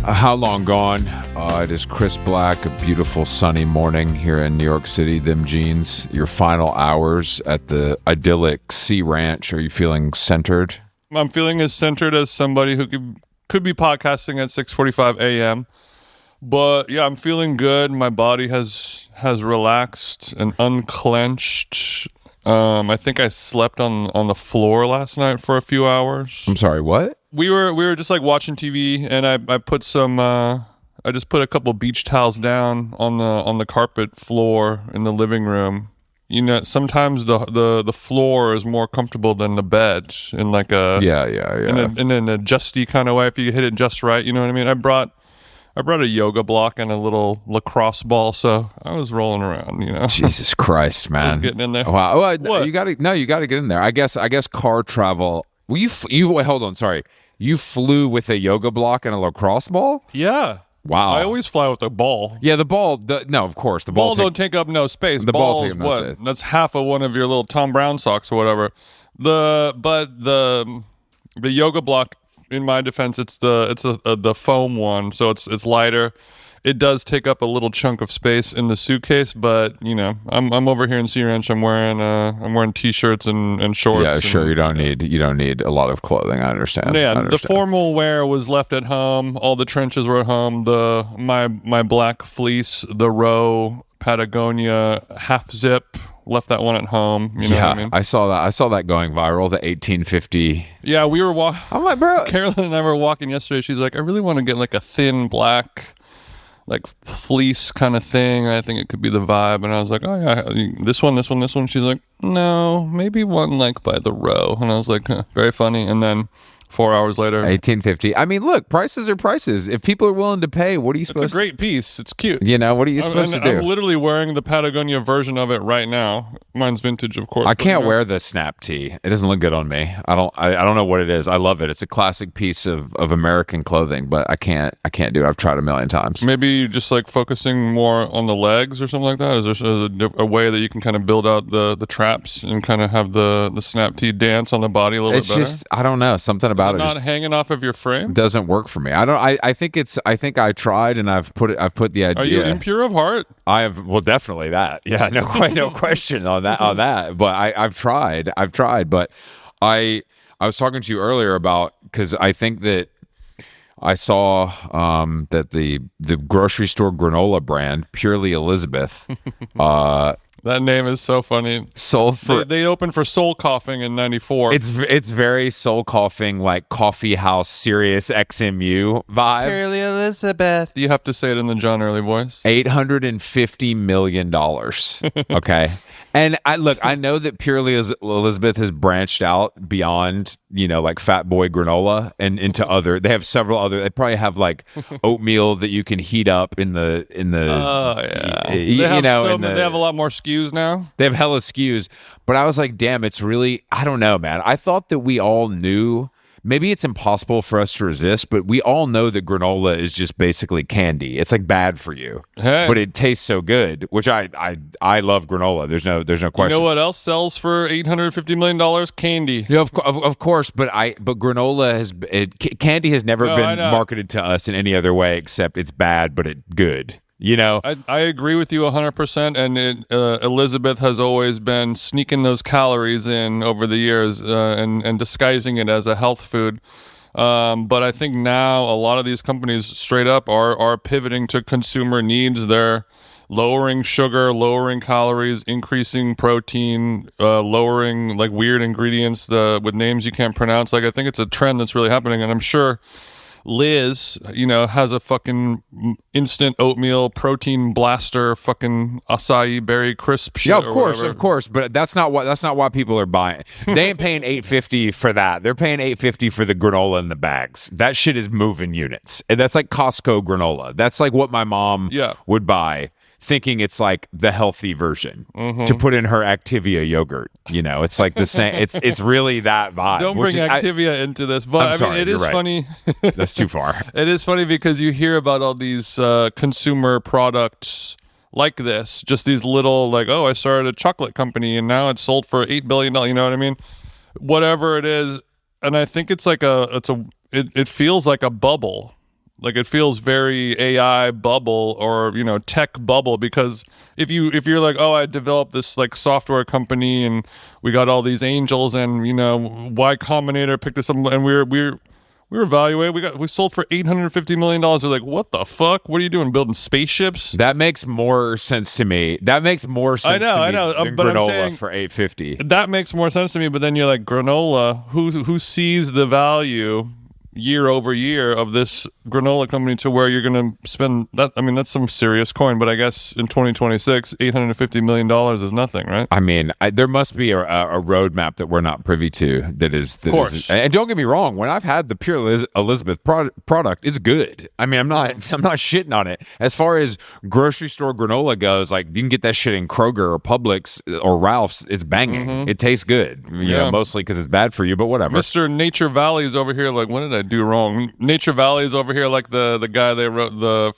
How long gone? It is Chris Black, a beautiful sunny morning here in New York City. Them jeans, your final hours at the idyllic Sea Ranch. Are you feeling centered? I'm feeling as centered as somebody who could be podcasting at 6:45 a.m. But yeah, I'm feeling good. My body has relaxed and unclenched. I think I slept on the floor last night for a few hours. I'm sorry, what? We were just like watching TV, and I put some I just put a couple beach towels down on the carpet floor in the living room. You know, sometimes the floor is more comfortable than the bed in like a in an adjusty kind of way if you hit it just right. You know what I mean? I brought a yoga block and a little lacrosse ball, so I was rolling around, you know. Jesus Christ, man. I was getting in there. Wow. Well, you got to get in there. I guess car travel. Well, you wait, hold on, sorry. You flew with a yoga block and a lacrosse ball? Yeah. Wow. I always fly with a ball. Yeah, the ball. No, of course, the ball don't take up no space. The ball takes what? no space. That's half of one of your little Tom Brown socks or whatever. But the yoga block, in my defense, it's the foam one, so it's lighter. It does take up a little chunk of space in the suitcase, but you know, I'm over here in Sea Ranch. I'm wearing t-shirts and shorts. Yeah, sure. You don't need a lot of clothing. I understand. Yeah, the formal wear was left at home. All the trenches were at home. My black fleece, the Row Patagonia half zip, left that one at home. You know what I mean? I saw that going viral. The 1850. Yeah, we were walking. I'm like, bro. Carolyn and I were walking yesterday. She's like, I really want to get like a thin black, like fleece kind of thing. I think it could be the vibe. And I was like, oh yeah, this one. She's like, no, maybe one like by the Row. And I was like, very funny. And then 4 hours later, 1850. I mean, look, prices are prices. If people are willing to pay, what are you supposed to? It's a great piece. It's cute. You know, what are you supposed to do? I'm literally wearing the Patagonia version of it right now. Mine's vintage, of course. I can't wear the snap tee. It doesn't look good on me. I don't know what it is. I love it. It's a classic piece of American clothing, but I can't do it. I've tried a million times. Maybe just like focusing more on the legs or something like that. Is there a way that you can kind of build out the traps and kind of have the snap tee dance on the body a little bit better? It's just, I don't know, something about it not just hanging off of your frame doesn't work for me. I think I tried, and I've put the idea. Are you impure of heart? I have. Well, definitely that. Yeah, no question on that. But I've tried, but I was talking to you earlier about, because I think that I saw that the grocery store granola brand, Purely Elizabeth, that name is so funny. They opened for Soul Coughing in '94. It's very Soul Coughing, like coffee house, Sirius XMU vibe. Purely Elizabeth. You have to say it in the John Early voice. $850 million. Okay. And I know that Purely Elizabeth has branched out beyond, you know, like Fat Boy granola and into other. They have several other. They probably have like oatmeal that you can heat up in the. Oh yeah. They have a lot more SKUs now. They have hella SKUs, but I was like, damn, it's really. I don't know, man. I thought that we all knew. Maybe it's impossible for us to resist, but we all know that granola is just basically candy. It's like bad for you, but it tastes so good. Which I love granola. There's no question. You know what else sells for $850 million? Candy. Yeah, of course. But granola candy has never been marketed to us in any other way except it's bad, but it's good. You know, I agree with you 100%. And Elizabeth has always been sneaking those calories in over the years and disguising it as a health food. But I think now a lot of these companies straight up are pivoting to consumer needs. They're lowering sugar, lowering calories, increasing protein, lowering like weird ingredients with names you can't pronounce. Like I think it's a trend that's really happening, and I'm sure Liz, you know, has a fucking instant oatmeal protein blaster, fucking acai berry crisp shit. Yeah, of course, but that's not why people are buying. They ain't paying $850 for that. They're paying $850 for the granola in the bags. That shit is moving units. And that's like Costco granola. That's like what my mom would buy, thinking it's like the healthy version to put in her Activia yogurt. You know, it's like the same. It's really that vibe. Don't bring Activia into this, but I mean, it is funny. That's too far. It is funny because you hear about all these consumer products like this, just these little like, oh, I started a chocolate company and now it's sold for $8 billion. You know what I mean? Whatever it is, and I think it's like it feels like a bubble. Like it feels very AI bubble or tech bubble, because if you're like, oh, I developed this like software company and we got all these angels and Y Combinator picked this up and we were evaluated. We sold for $850 million. They're like, what the fuck? What are you doing? Building spaceships? That makes more sense to me. That makes more sense to me than but granola I'm saying, for $850. That makes more sense to me. But then you're like, granola, who sees the value year over year of this granola company to where you're going to spend that? I mean, that's some serious coin, but I guess in 2026, $850 million is nothing, right? I mean, there must be a roadmap that we're not privy to. Of course. And don't get me wrong. When I've had the Pure Elizabeth product, it's good. I mean, I'm not shitting on it. As far as grocery store granola goes, like you can get that shit in Kroger or Publix or Ralph's. It's banging. Mm-hmm. It tastes good. You know, mostly because it's bad for you, but whatever. Mr. Nature Valley is over here like, what did I do wrong? Nature Valley is over here like the guy they wrote the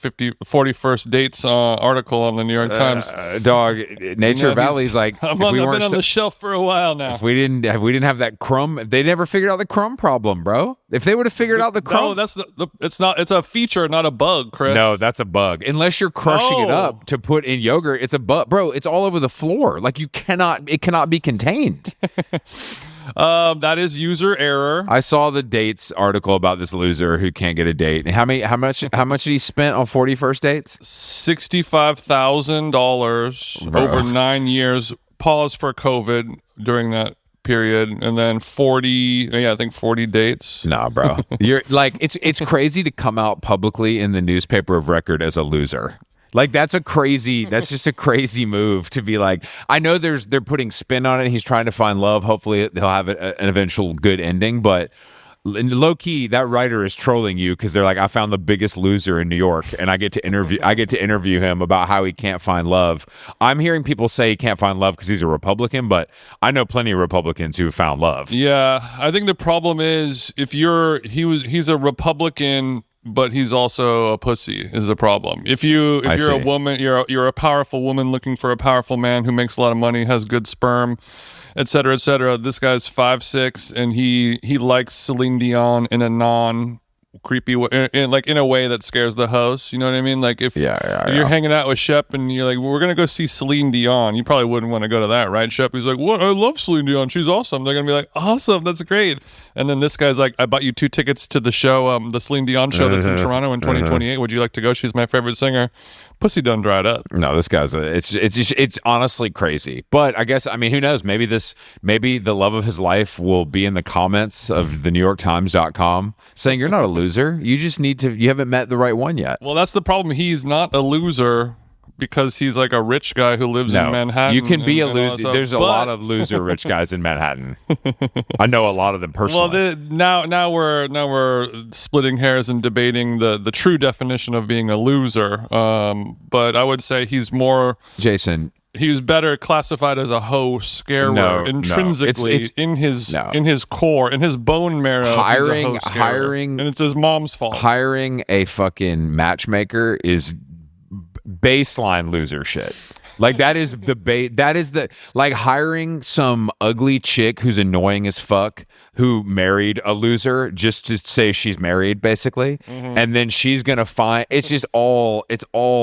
40 First Dates article on the New York Times. Dog, Nature Valley's like, I've been on the shelf for a while now. If we didn't have that crumb, they never figured out the crumb problem, bro. If they would have figured out the crumb, no, it's a feature, not a bug, Chris. No, that's a bug. Unless you're crushing it up to put in yogurt, it's a bug, bro. It's all over the floor. Like it cannot be contained. That is user error. I saw the dates article about this loser who can't get a date. And how much did he spend on 40 first dates? $65,000 over 9 years. Pause for COVID during that period, and then 40 dates. Nah, bro. You're like, it's crazy to come out publicly in the newspaper of record as a loser. Like that's just a crazy move to be like, I know they're putting spin on it. He's trying to find love. Hopefully he'll have an eventual good ending, but low key, that writer is trolling you because they're like, I found the biggest loser in New York and I get to interview him about how he can't find love. I'm hearing people say he can't find love because he's a Republican, but I know plenty of Republicans who found love. Yeah. I think the problem is he's a Republican, but he's also a pussy is the problem. If you're a woman, you're a powerful woman looking for a powerful man who makes a lot of money, has good sperm, et cetera, et cetera. This guy's 5'6", and he likes Celine Dion in a non-creepy way, in a way that scares the host. You know what I mean? Like if you're hanging out with Shep and you're like, well, we're gonna go see Celine Dion, you probably wouldn't want to go to that, right? Shep, he's like, what? I love Celine Dion. She's awesome. They're gonna be like, awesome, that's great. And then this guy's like, I bought you 2 tickets to the show, the Celine Dion show that's in Toronto in 2028. Would you like to go? She's my favorite singer. Pussy done dried up. No, this guy's it's honestly crazy. But I guess, I mean, who knows? Maybe the love of his life will be in the comments of the NewYorkTimes.com saying you're not a loser. You haven't met the right one yet. Well, that's the problem. He's not a loser because he's like a rich guy who lives in Manhattan. You can be a loser. There's a lot of loser rich guys in Manhattan. I know a lot of them personally. Well, now we're splitting hairs and debating the true definition of being a loser. But I would say he's more Jason. He was better classified as a hoe scarer intrinsically in his core, in his bone marrow. Hiring, and it's his mom's fault. Hiring a fucking matchmaker is baseline loser shit. Like that is like hiring some ugly chick who's annoying as fuck who married a loser just to say she's married basically, and then she's gonna find it's all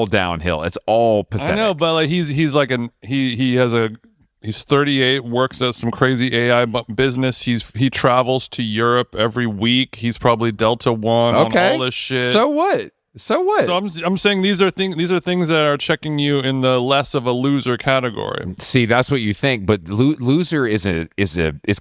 downhill. It's all pathetic. I know, but like he's 38, works at some crazy AI business. He travels to Europe every week. He's probably Delta One on all this shit. So what? So I'm saying these are things that are checking you in the less of a loser category. See, that's what you think, but loser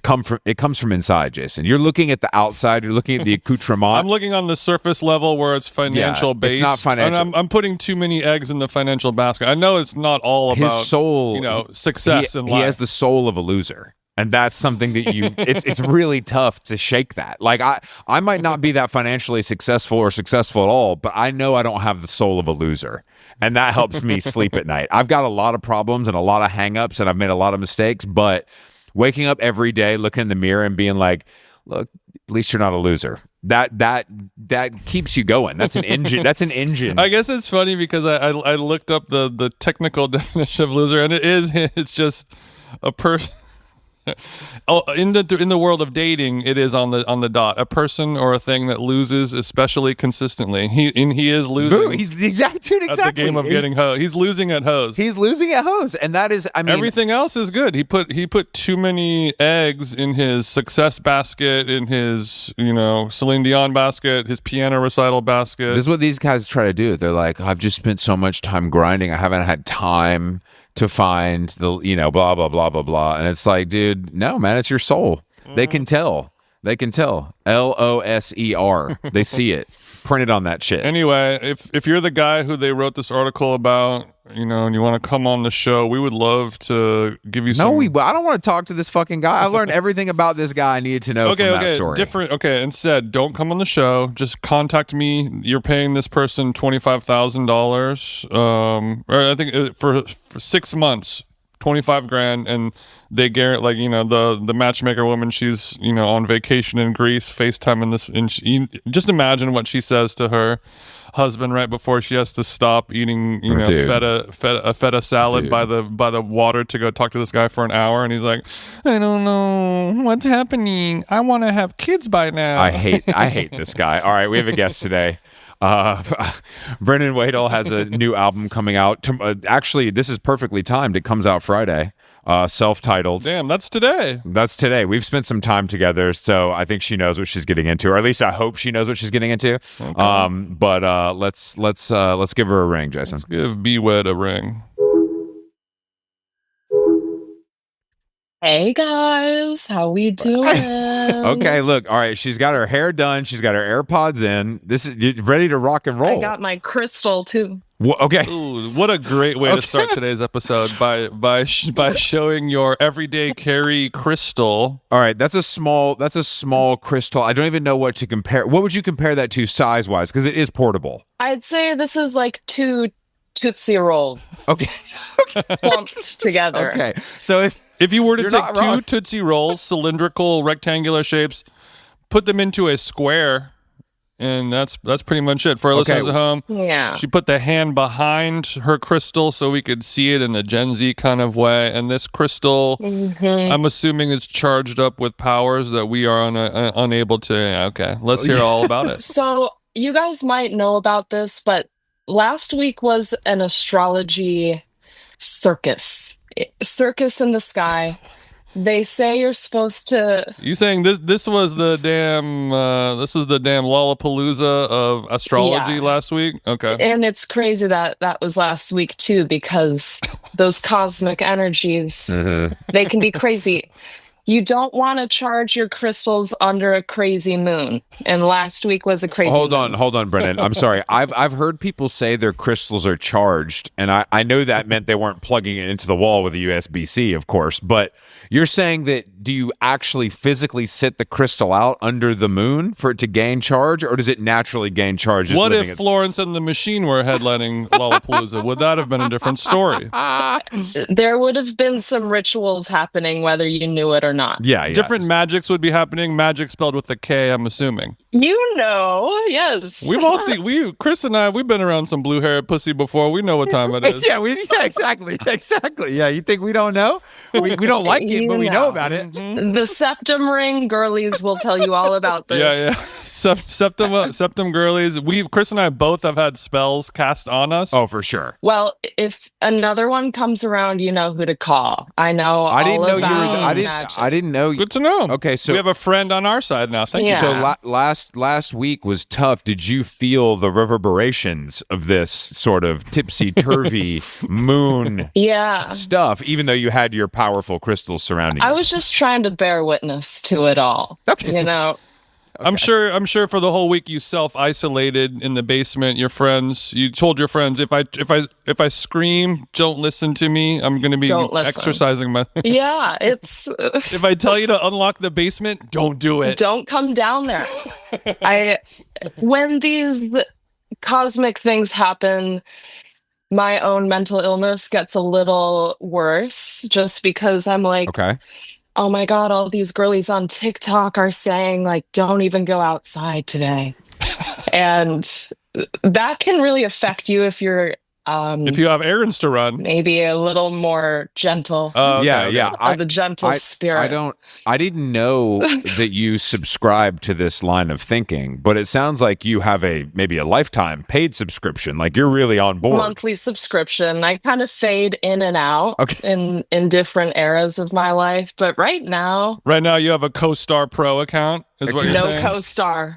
comes from inside, Jason. You're looking at the outside. You're looking at the accoutrement. I'm looking on the surface level where it's financial based. It's not financial. And I'm putting too many eggs in the financial basket. I know it's not all about his soul, success in life. He has the soul of a loser. And that's something that it's really tough to shake that. Like I might not be that financially successful or successful at all, but I know I don't have the soul of a loser. And that helps me sleep at night. I've got a lot of problems and a lot of hangups and I've made a lot of mistakes, but waking up every day, looking in the mirror and being like, look, at least you're not a loser. That keeps you going. That's an engine. That's an engine. I guess it's funny because I looked up the technical definition of loser and it's just a person. Oh, in the world of dating, it is on the dot. A person or a thing that loses, especially consistently. He is losing. Boo, he's the exact dude. Exactly. At the game of getting hose. He's losing at hose. He's losing at hose, and that is, I mean, everything else is good. He put too many eggs in his success basket, in his Celine Dion basket, his piano recital basket. This is what these guys try to do. They're like, I've just spent so much time grinding. I haven't had time to find the blah blah blah blah blah. And it's like, dude, no, man, it's your soul. They can tell. They can tell. LOSER. They see it printed on that shit. Anyway, if you're the guy who they wrote this article about, and you want to come on the show, we would love to give you some. No, I don't want to talk to this fucking guy. I learned everything about this guy I needed to know from that story. Instead, don't come on the show. Just contact me. You're paying this person $25,000. Or I think for 6 months. 25 grand, and they guarantee, the matchmaker woman, she's on vacation in Greece, FaceTime this, and just imagine what she says to her husband right before she has to stop eating feta salad Dude. by the water to go talk to this guy for an hour, and he's like, I don't know what's happening, I want to have kids by now. I hate this guy. All right, we have a guest today. Brennan Wedl has a new album coming out. Actually, this is perfectly timed. It comes out Friday. Self-titled. Damn, that's today. That's today. We've spent some time together, so I think she knows what she's getting into, or at least I hope she knows what she's getting into. Okay. But let's give her a ring, Jason. Let's give B-Wed a ring. Hey guys, how we doing? Okay, look, all right, she's got her hair done, she's got her AirPods in. This is ready to rock and roll. I got my crystal too. Okay. Ooh, what a great way to start today's episode by showing your everyday carry crystal. All right, that's a small crystal. I don't even know what to compare. What would you compare that to size-wise? Because it is portable. I'd say this is like 2 Tootsie Rolls. Okay. Clumped together. Okay. So if you were to take 2 Tootsie Rolls, cylindrical, rectangular shapes, put them into a square, and that's pretty much it. For our listeners at home, she put the hand behind her crystal so we could see it in a Gen Z kind of way. And this crystal, I'm assuming, is charged up with powers that we are unable to. Okay, let's hear all about it. So you guys might know about this, but last week was an astrology circus in the sky. They say you're supposed to. You saying this was the damn Lollapalooza of astrology last week? Okay. And it's crazy that was last week too, because those cosmic energies, they can be crazy. You don't want to charge your crystals under a crazy moon. And last week was a crazy moon. Hold on, Brennan. I'm sorry. I've heard people say their crystals are charged, and I know that meant they weren't plugging it into the wall with a USB-C, of course. But you're saying that, do you actually physically sit the crystal out under the moon for it to gain charge, or does it naturally gain charge? What if Florence and the Machine were headlining Lollapalooza? Would that have been a different story? There would have been some rituals happening, whether you knew it or not. Yeah. Different magics would be happening. Magic spelled with a K, I'm assuming. Yes. We've all seen, Chris and I, we've been around some blue-haired pussy before. We know what time it is. Yeah, exactly. Yeah, you think we don't know? We don't like it, but we know about it. The septum ring girlies will tell you all about this. Yeah. Septum girlies. Chris and I both have had spells cast on us. Oh, for sure. Well, if another one comes around, you know who to call. I know. I didn't know I didn't know. Good to know. Okay, so we have a friend on our side now. Thank you. So last week was tough. Did you feel the reverberations of this sort of tipsy-turvy moon stuff, even though you had your powerful crystals surrounding you? I was just trying to bear witness to it all. Okay. Okay. I'm sure for the whole week you self-isolated in the basement. Your friends, you told your friends, if I scream, don't listen to me. I'm going to be exercising my. Yeah, it's. If I tell you to unlock the basement, don't do it. Don't come down there. When these cosmic things happen, my own mental illness gets a little worse, just because I'm like, okay. Oh my God, all these girlies on TikTok are saying, like, don't even go outside today. And that can really affect you if you're If you have errands to run. Maybe a little more gentle. Yeah. Of the gentle spirit. I didn't know that you subscribed to this line of thinking, but it sounds like you have maybe a lifetime paid subscription. Like you're really on board. Monthly subscription. I kind of fade in and out in different eras of my life, but right now you have a CoStar Pro account. Is what you're saying?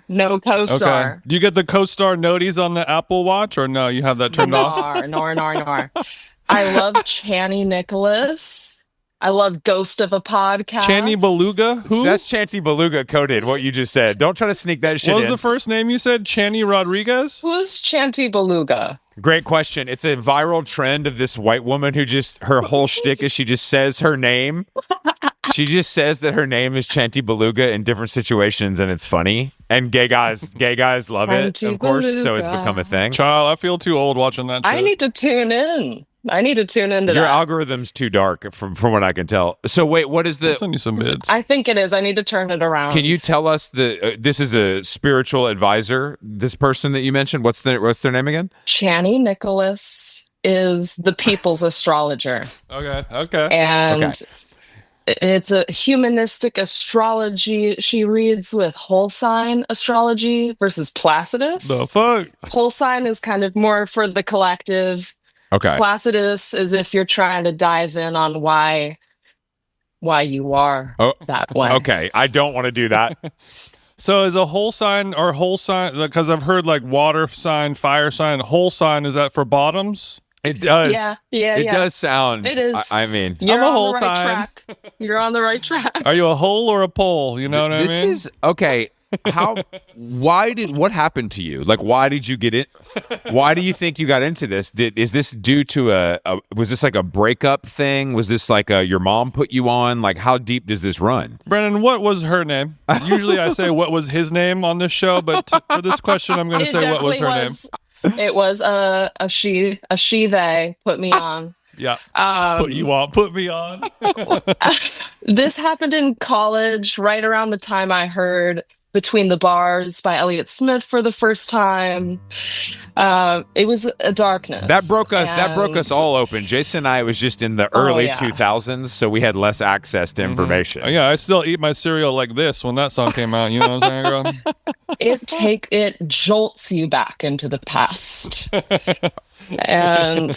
No CoStar. Okay. Do you get the CoStar noties on the Apple Watch, or no? You have that turned off. Nor. I love Channy Nicholas. I love Ghost of a Podcast. Channy Beluga? Who? That's Chancy Beluga coded, what you just said. Don't try to sneak that shit in. What was the first name you said? Channy Rodriguez? Who's Chanty Beluga? Great question. It's a viral trend of this white woman who her whole shtick is she just says her name. She just says that her name is Chanty Beluga in different situations, and it's funny. And gay guys love it, of course, so it's become a thing. Child, I feel too old watching that shit. I need to tune in. Into Your that. algorithm's too dark from what I can tell. So wait, what is I'll send you some bids. I think it is. I need to turn it around. Can you tell us this is a spiritual advisor, this person that you mentioned? What's their name again? Channy Nicholas is the people's astrologer. Okay. And it's a humanistic astrology. She reads with whole sign astrology versus Placidus. The fuck? Whole sign is kind of more for the collective. Okay. Placidus is if you're trying to dive in on why you are that way. Okay, I don't want to do that. So is a whole sign, because I've heard like water sign, fire sign, whole sign, is that for bottoms? It does. Yeah. It does sound. It is. I mean, You're I'm a on whole the right sign. track. You're on the right track. Are you a hole or a pole? You know what I mean? This is okay. What happened to you? Like, why did you get it? Why do you think you got into this? Is this due to was this like a breakup thing? Was this like your mom put you on? Like, how deep does this run? Brennan, what was her name? Usually I say what was his name on this show, but for this question, I'm going to say what was her name. It was a she, they put me on. Yeah. Put me on. This happened in college, right around the time I heard Between the Bars by Elliott Smith for the first time. It was a darkness. That broke us all open. Jason and I was just in the early 2000s, so we had less access to information. Yeah, I still eat my cereal like this when that song came out. You know what I'm saying, girl? It jolts you back into the past. And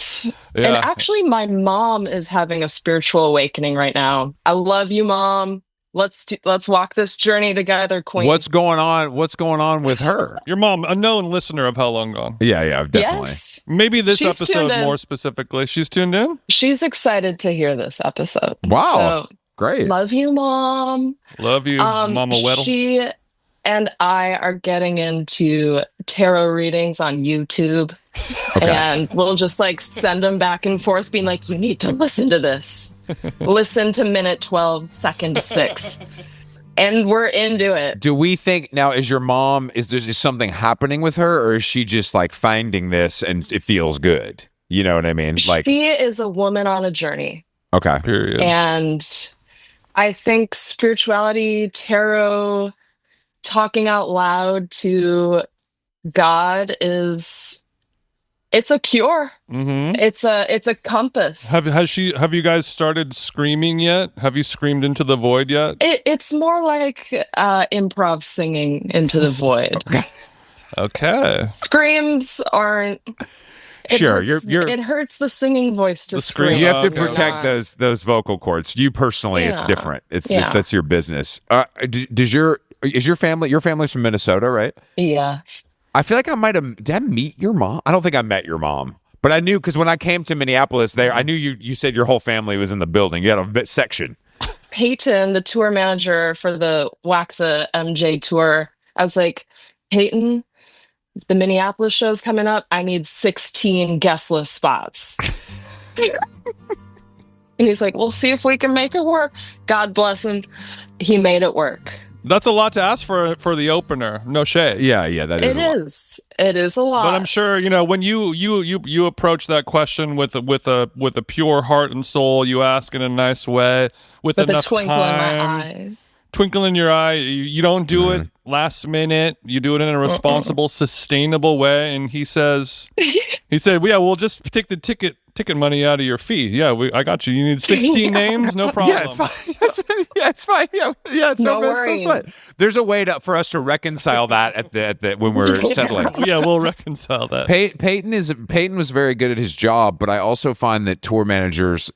actually my mom is having a spiritual awakening right now. I love you, Mom. Let's walk this journey together, Queen. What's going on with her? Your mom, a known listener of How Long Gone. Yeah, definitely. Yes. Maybe this She's episode more specifically. She's tuned in? She's excited to hear this episode. Wow. So, great. Love you, Mom. Love you, Mama Wedl. She and I are getting into tarot readings on YouTube. Okay. And we'll just like send them back and forth being like, you need to listen to this. Listen to minute 12, second 6. And we're into it. Do we think now, is there something happening with her, or is she just like finding this and it feels good? You know what I mean? Like, she is a woman on a journey. Okay. Period. And I think spirituality, tarot, talking out loud to God it's a cure. Mm-hmm. It's a compass. Have you guys started screaming yet? Have you screamed into the void yet? It's more like improv singing into the void. Okay. Screams aren't. Sure, it hurts the singing voice to scream. You have to You're protect not- those vocal cords. You personally, it's Yeah. different. It's Yeah. that's your business. Is your family's from Minnesota, right? Yeah. I feel like did I meet your mom? I don't think I met your mom, but I knew because when I came to Minneapolis, I knew you said your whole family was in the building. You had a bit section. Peyton, the tour manager for the Waxa MJ tour, I was like, Peyton, the Minneapolis show's coming up. I need 16 guestless spots. And he's like, we'll see if we can make it work. God bless him. He made it work. That's a lot to ask for the opener. No shade. Yeah, that is. It is a lot. But I'm sure when you approach that question with a pure heart and soul, you ask in a nice way with enough a twinkle time, in my eye. twinkle in your eye. You don't do it last minute. You do it in a responsible, sustainable way. And he said, well, yeah, we'll just take the ticket money out of your fee. Yeah, I got you. You need 16 names? No problem. Yeah, it's fine. It's fine. Yeah, it's No no worries. worries. There's a way for us to reconcile that at the when we're settling. Yeah, we'll reconcile that. Peyton was very good at his job, but I also find that tour managers,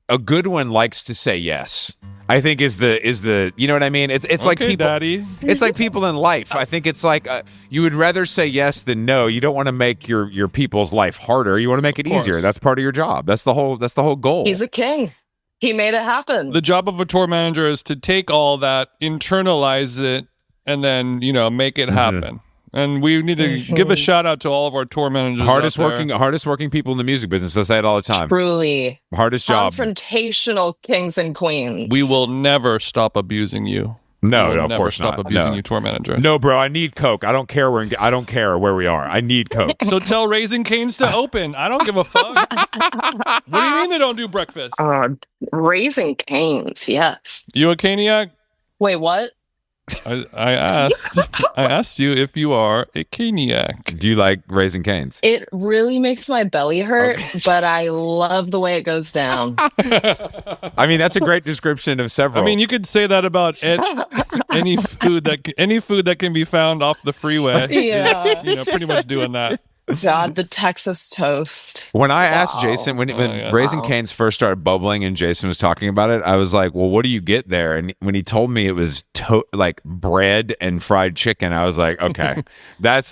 a good one likes to say yes. I think is the you know what I mean? It's okay, like people, Daddy. It's like people in life. I think it's like you would rather say yes than no. You don't want to make your people's life harder. You want to make it easier. That's part of your job. That's the whole goal. He's a king. He made it happen. The job of a tour manager is to take all that, internalize it, and then make it happen. And we need to give a shout out to all of our tour managers. Hardest working people in the music business. I say it all the time. Truly. Hardest job. Confrontational kings and queens. We will never stop abusing you. No, We'll of never course stop not. abusing No. you, tour manager. No, bro, I need Coke. I don't care where we are. I need Coke. So tell Raising Cane's to open. I don't give a fuck. What do you mean they don't do breakfast? Raising Canes, yes. You a caniac? Wait, what? I asked you if you are a caniac. Do you like Raising Cane's? It really makes my belly hurt, but I love the way it goes down. I mean, that's a great description of several. I mean, you could say that about any food that can be found off the freeway. Yeah. Is, pretty much doing that. God, the Texas toast. When I asked Jason, when Raising Cane's first started bubbling and Jason was talking about it, I was like, well, what do you get there? And when he told me it was like bread and fried chicken, I was like, okay, that's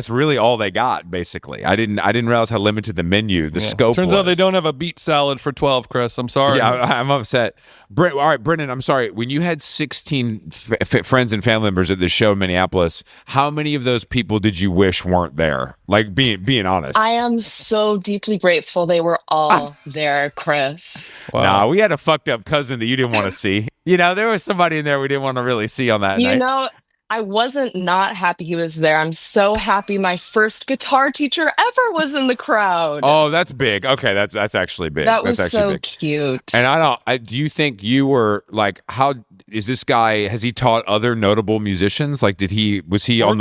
really all they got, basically. I didn't realize how limited the menu, the scope Turns was. out they don't have a beet salad for 12, Chris. I'm sorry. Yeah, I'm upset. All right, Brennan, I'm sorry. When you had 16 friends and family members at the show in Minneapolis, how many of those people did you wish weren't there? Like being honest. I am so deeply grateful they were all there, Chris. Wow. Nah, we had a fucked up cousin that you didn't want to see. There was somebody in there we didn't want to really see on that night. I wasn't not happy he was there. I'm so happy my first guitar teacher ever was in the crowd. Oh, that's big. Okay, that's actually big. That was that's actually so big. cute. And do you think you were like, how is this guy, has he taught other notable musicians? Like was he on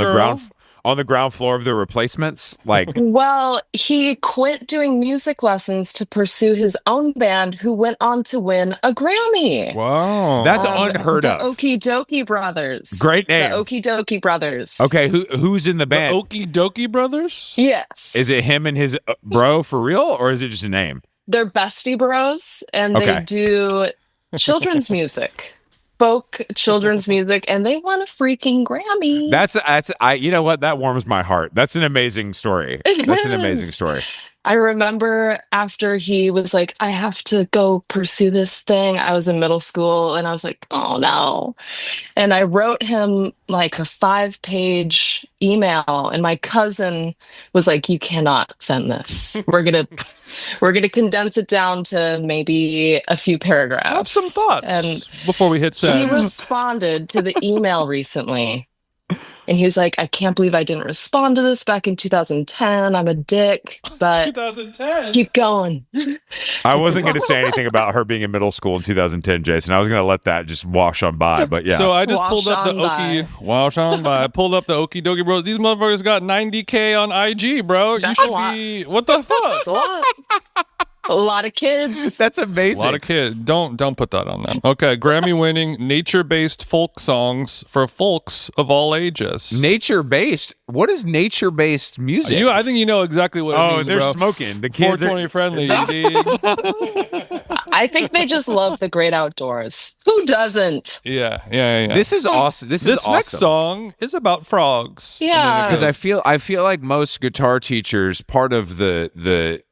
the ground floor of the Replacements? Like, well, he quit doing music lessons to pursue his own band, who went on to win a Grammy. Wow. that's unheard the of. Okie Dokie Brothers. Great name. The Okie Dokie Brothers. Okay, who's in the band? The Okie Dokie Brothers? Yes. Is it him and his bro for real, or is it just a name? They're bestie bros, and they do children's music. Folk children's music, and they won a freaking Grammy. You know what? That warms my heart. That's an amazing story. That's an amazing story. I remember after he was like, I have to go pursue this thing. I was in middle school and I was like, oh no. And I wrote him like a 5-page email, and my cousin was like, you cannot send this. We're gonna condense it down to maybe a few paragraphs. Have some thoughts And before we hit send. he responded to the email recently. And he was like, I can't believe I didn't respond to this back in 2010. I'm a dick, but 2010. keep going. I wasn't going to say anything about her being in middle school in 2010, Jason. I was going to let that just wash on by, but yeah. So I just Wash pulled up the on by. Okie. Wash on by. I pulled up the Okie Dokie Bros. These motherfuckers got 90K on IG, bro. That's you a should lot. be. What the fuck? It's a lot. A lot of kids. That's A amazing. lot of kids. Don't put that on them. Okay, Grammy-winning nature-based folk songs for folks of all ages. Nature-based? What is nature-based music? I think you know exactly what it means, they're bro. smoking. The kids 420 friendly, you dig? I think they just love the great outdoors. Who doesn't? Yeah. This is awesome. This is awesome. next song is about frogs. Yeah. Because I feel like most guitar teachers, part of the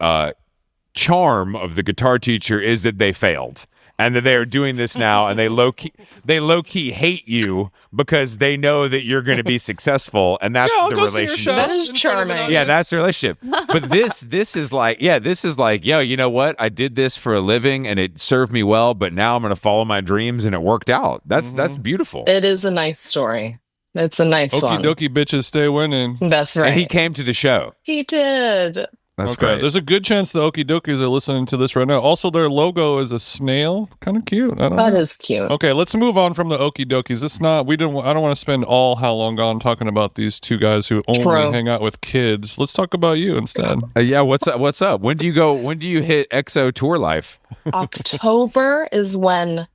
charm of the guitar teacher is that they failed and that they are doing this now, and they low key hate you because they know that you're going to be successful, and that's I'll the go see your relationship. show That is in front of an charming. Yeah, audience. that's the relationship. But this is like, yo, you know what? I did this for a living and it served me well, but now I'm going to follow my dreams, and it worked out. That's beautiful. It is a nice story. It's a nice Okie one. dokie bitches stay winning. That's right. And he came to the show. He did. That's Okay, great. there's a good chance the Okie Dokies are listening to this right now. Also, their logo is a snail. Kind of cute. I don't That know. is cute. Okay, let's move on from the Okie Dokies. It's not. I don't want to spend all How Long Gone talking about these two guys who only True. hang out with kids. Let's talk about you instead. Yeah, what's up? What's up? When do you go? When do you hit EXO tour life? October is when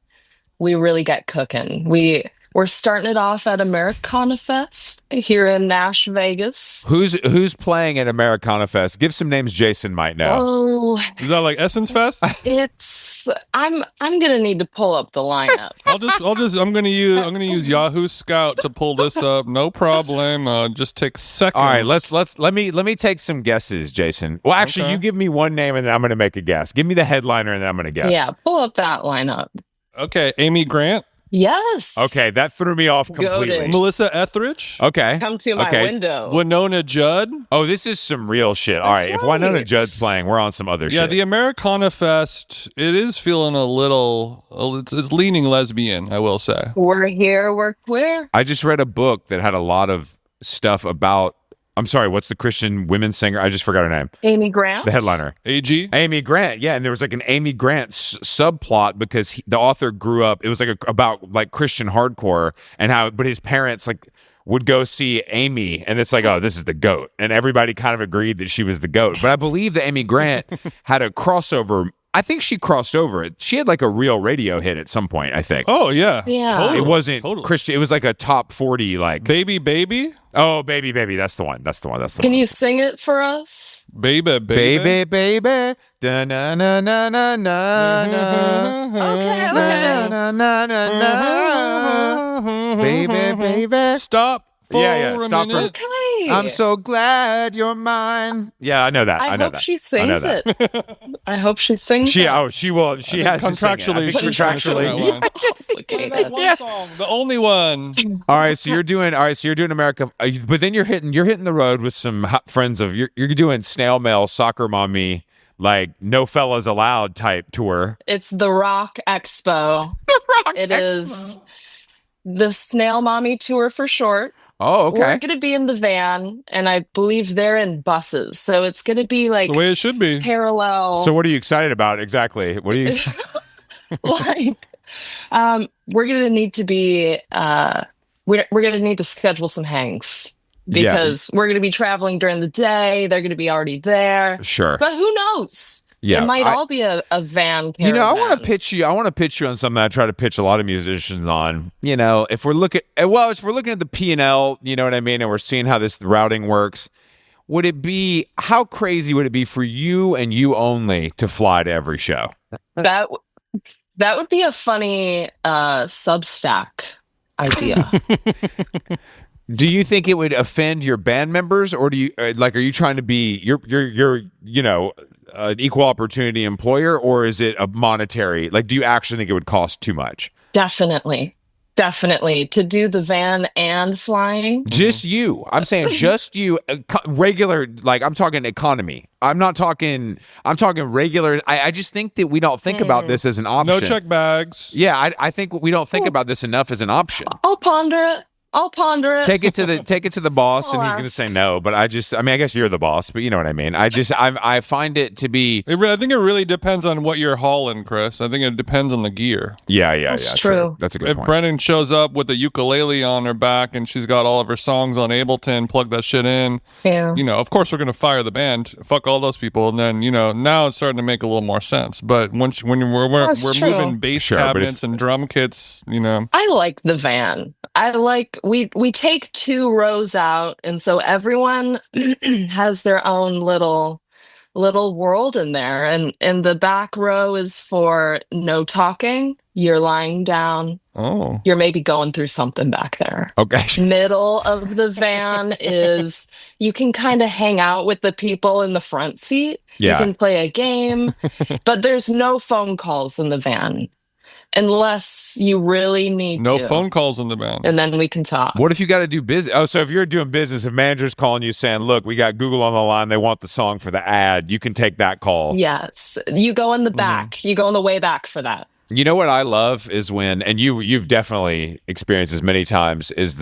we really get cooking. We're starting it off at Americana Fest here in Vegas. Who's playing at Americana Fest? Give some names Jason might know. Oh, Is that like Essence Fest? I'm gonna need to pull up the lineup. I'm gonna use Yahoo Scout to pull this up. No problem. Just take seconds. All right, let me take some guesses, Jason. Well, actually, Okay. you give me one name and then I'm going to make a guess. Give me the headliner and then I'm going to guess. Yeah, pull up that lineup. Okay, Amy Grant, Yes. Okay, that threw me off completely. Goated. Melissa Etheridge, Okay. Come to my Okay. window. Winona Judd. Oh, this is some real shit. All right, That's if Winona right. Judd's playing, we're on some other Yeah, shit. the Americana Fest. It is feeling a little. It's leaning lesbian, I will say. We're here. We're queer. I just read a book that had a lot of stuff about. I'm sorry, what's the Christian women's singer? I just forgot her name. Amy Grant. The headliner. AG. Amy Grant, yeah, and there was like an Amy Grant subplot because the author grew up. It was like about like Christian hardcore and how, but his parents like would go see Amy, and it's like, oh, this is the goat, and everybody kind of agreed that she was the goat. But I believe that Amy Grant had a crossover. I think she crossed over it. She had like a real radio hit at some point. I think. Oh yeah. Yeah. Totally. It wasn't Totally. Christian. It was like a top 40. Like, Baby, baby, oh, baby, baby, that's the one. That's the one. That's the Can one. you sing it for us? baby, baby. Baby, baby, da na na na na na na. Okay, Na okay. na na na na. Baby, baby. Stop. For Yeah, a stop for- minute. Okay. I'm so glad you're mine. Yeah, I know that. I I know hope that. she I know sings that. it. I hope she sings She it. she will. She has to sing it. I Contractually, think she's trying to sing that contractually. one. Complicated. That one song, the only one. All right, so you're doing America, but then you're hitting the road with some hot friends of you're doing snail mail, soccer mommy, like no fellas allowed type tour. It's the Rock Expo. It is the Snail Mommy Tour for short. Oh, We're okay. going to be in the van, and I believe they're in buses. So it's going to be like It's the way it should be. parallel. So what are you excited about exactly? What are you? like, we're going to need to be, we're going to need to schedule some hangs because we're going to be traveling during the day. They're going to be already there. Sure. But who knows? Yeah, it might all be a van caravan. You know, I want to pitch you on something I try to pitch a lot of musicians on. You know, if we're looking at the P&L, you know what I mean, and we're seeing how this routing works, how crazy would it be for you and you only to fly to every show? That would be a funny Substack idea. Do you think it would offend your band members, or do you are you trying to be you're an equal opportunity employer, or is it a monetary? Like, do you actually think it would cost too much? Definitely to do the van and flying. Just you. I'm saying just you. Regular, like I'm talking economy. I'm talking regular. I just think that we don't think about this as an option. No check bags. Yeah, I think we don't think about this enough as an option. I'll ponder it. Take it to the boss, and I'll he's going to ask. say no. But I guess you're the boss, but you know what I mean. I find it to be. I think it really depends on what you're hauling, Chris. I think it depends on the gear. Yeah, That's true. That's a good If point. Brennan shows up with a ukulele on her back and she's got all of her songs on Ableton, plug that shit in. Yeah. You know, of course we're gonna fire the band. Fuck all those people, and then now it's starting to make a little more sense. But when we're That's true. moving bass Sure, but cabinets and drum kits, I like the van. We take 2 rows out, and so everyone has their own little world in there. And the back row is for no talking. You're lying down. oh, You're maybe going through something back there. Okay. Middle of the van is you can kind of hang out with the people in the front seat. Yeah. You can play a game, but there's no phone calls in the van unless you really need no to. phone calls in the band. And then we can talk. What if you got to do business? Oh, so if you're doing business, if manager's calling you saying, "Look, we got Google on the line. They want the song for the ad," you can take that call. Yes. You go in the back. You go in the way back for that. You know what I love is when, and you've definitely experienced this many times, is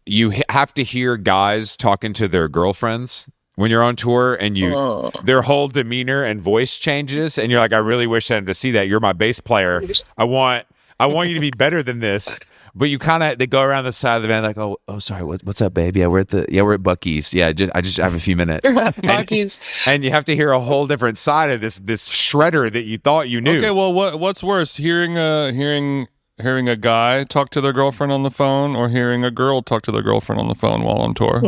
you have to hear guys talking to their girlfriends when you're on tour and Oh. their whole demeanor and voice changes, and you're like, I really wish I had to see that. You're my bass player. I want you to be better than this. But you they go around the side of the van like, oh, sorry, what's up, babe? Yeah, we're at Buc-ee's. Yeah, I just have a few minutes. Buc-ee's. And you have to hear a whole different side of this shredder that you thought you knew. Okay, well, what's worse, hearing a guy talk to their girlfriend on the phone, or hearing a girl talk to their girlfriend on the phone while on tour?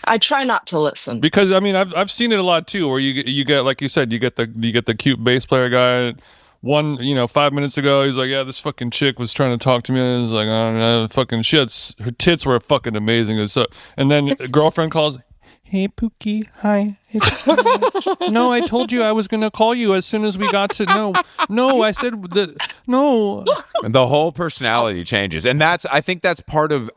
I try not to listen Because I mean, I've seen it a lot too, where you get, like you said, you get the cute bass player guy. 5 minutes ago, he's like, yeah, this fucking chick was trying to talk to me. And he's like, I don't know, fucking shits. Her tits were fucking amazing. And then a girlfriend calls, hey, Pookie, hi. No, I told you I was going to call you as soon as we got to, no, I said that, no. The whole personality changes. And I think that's part of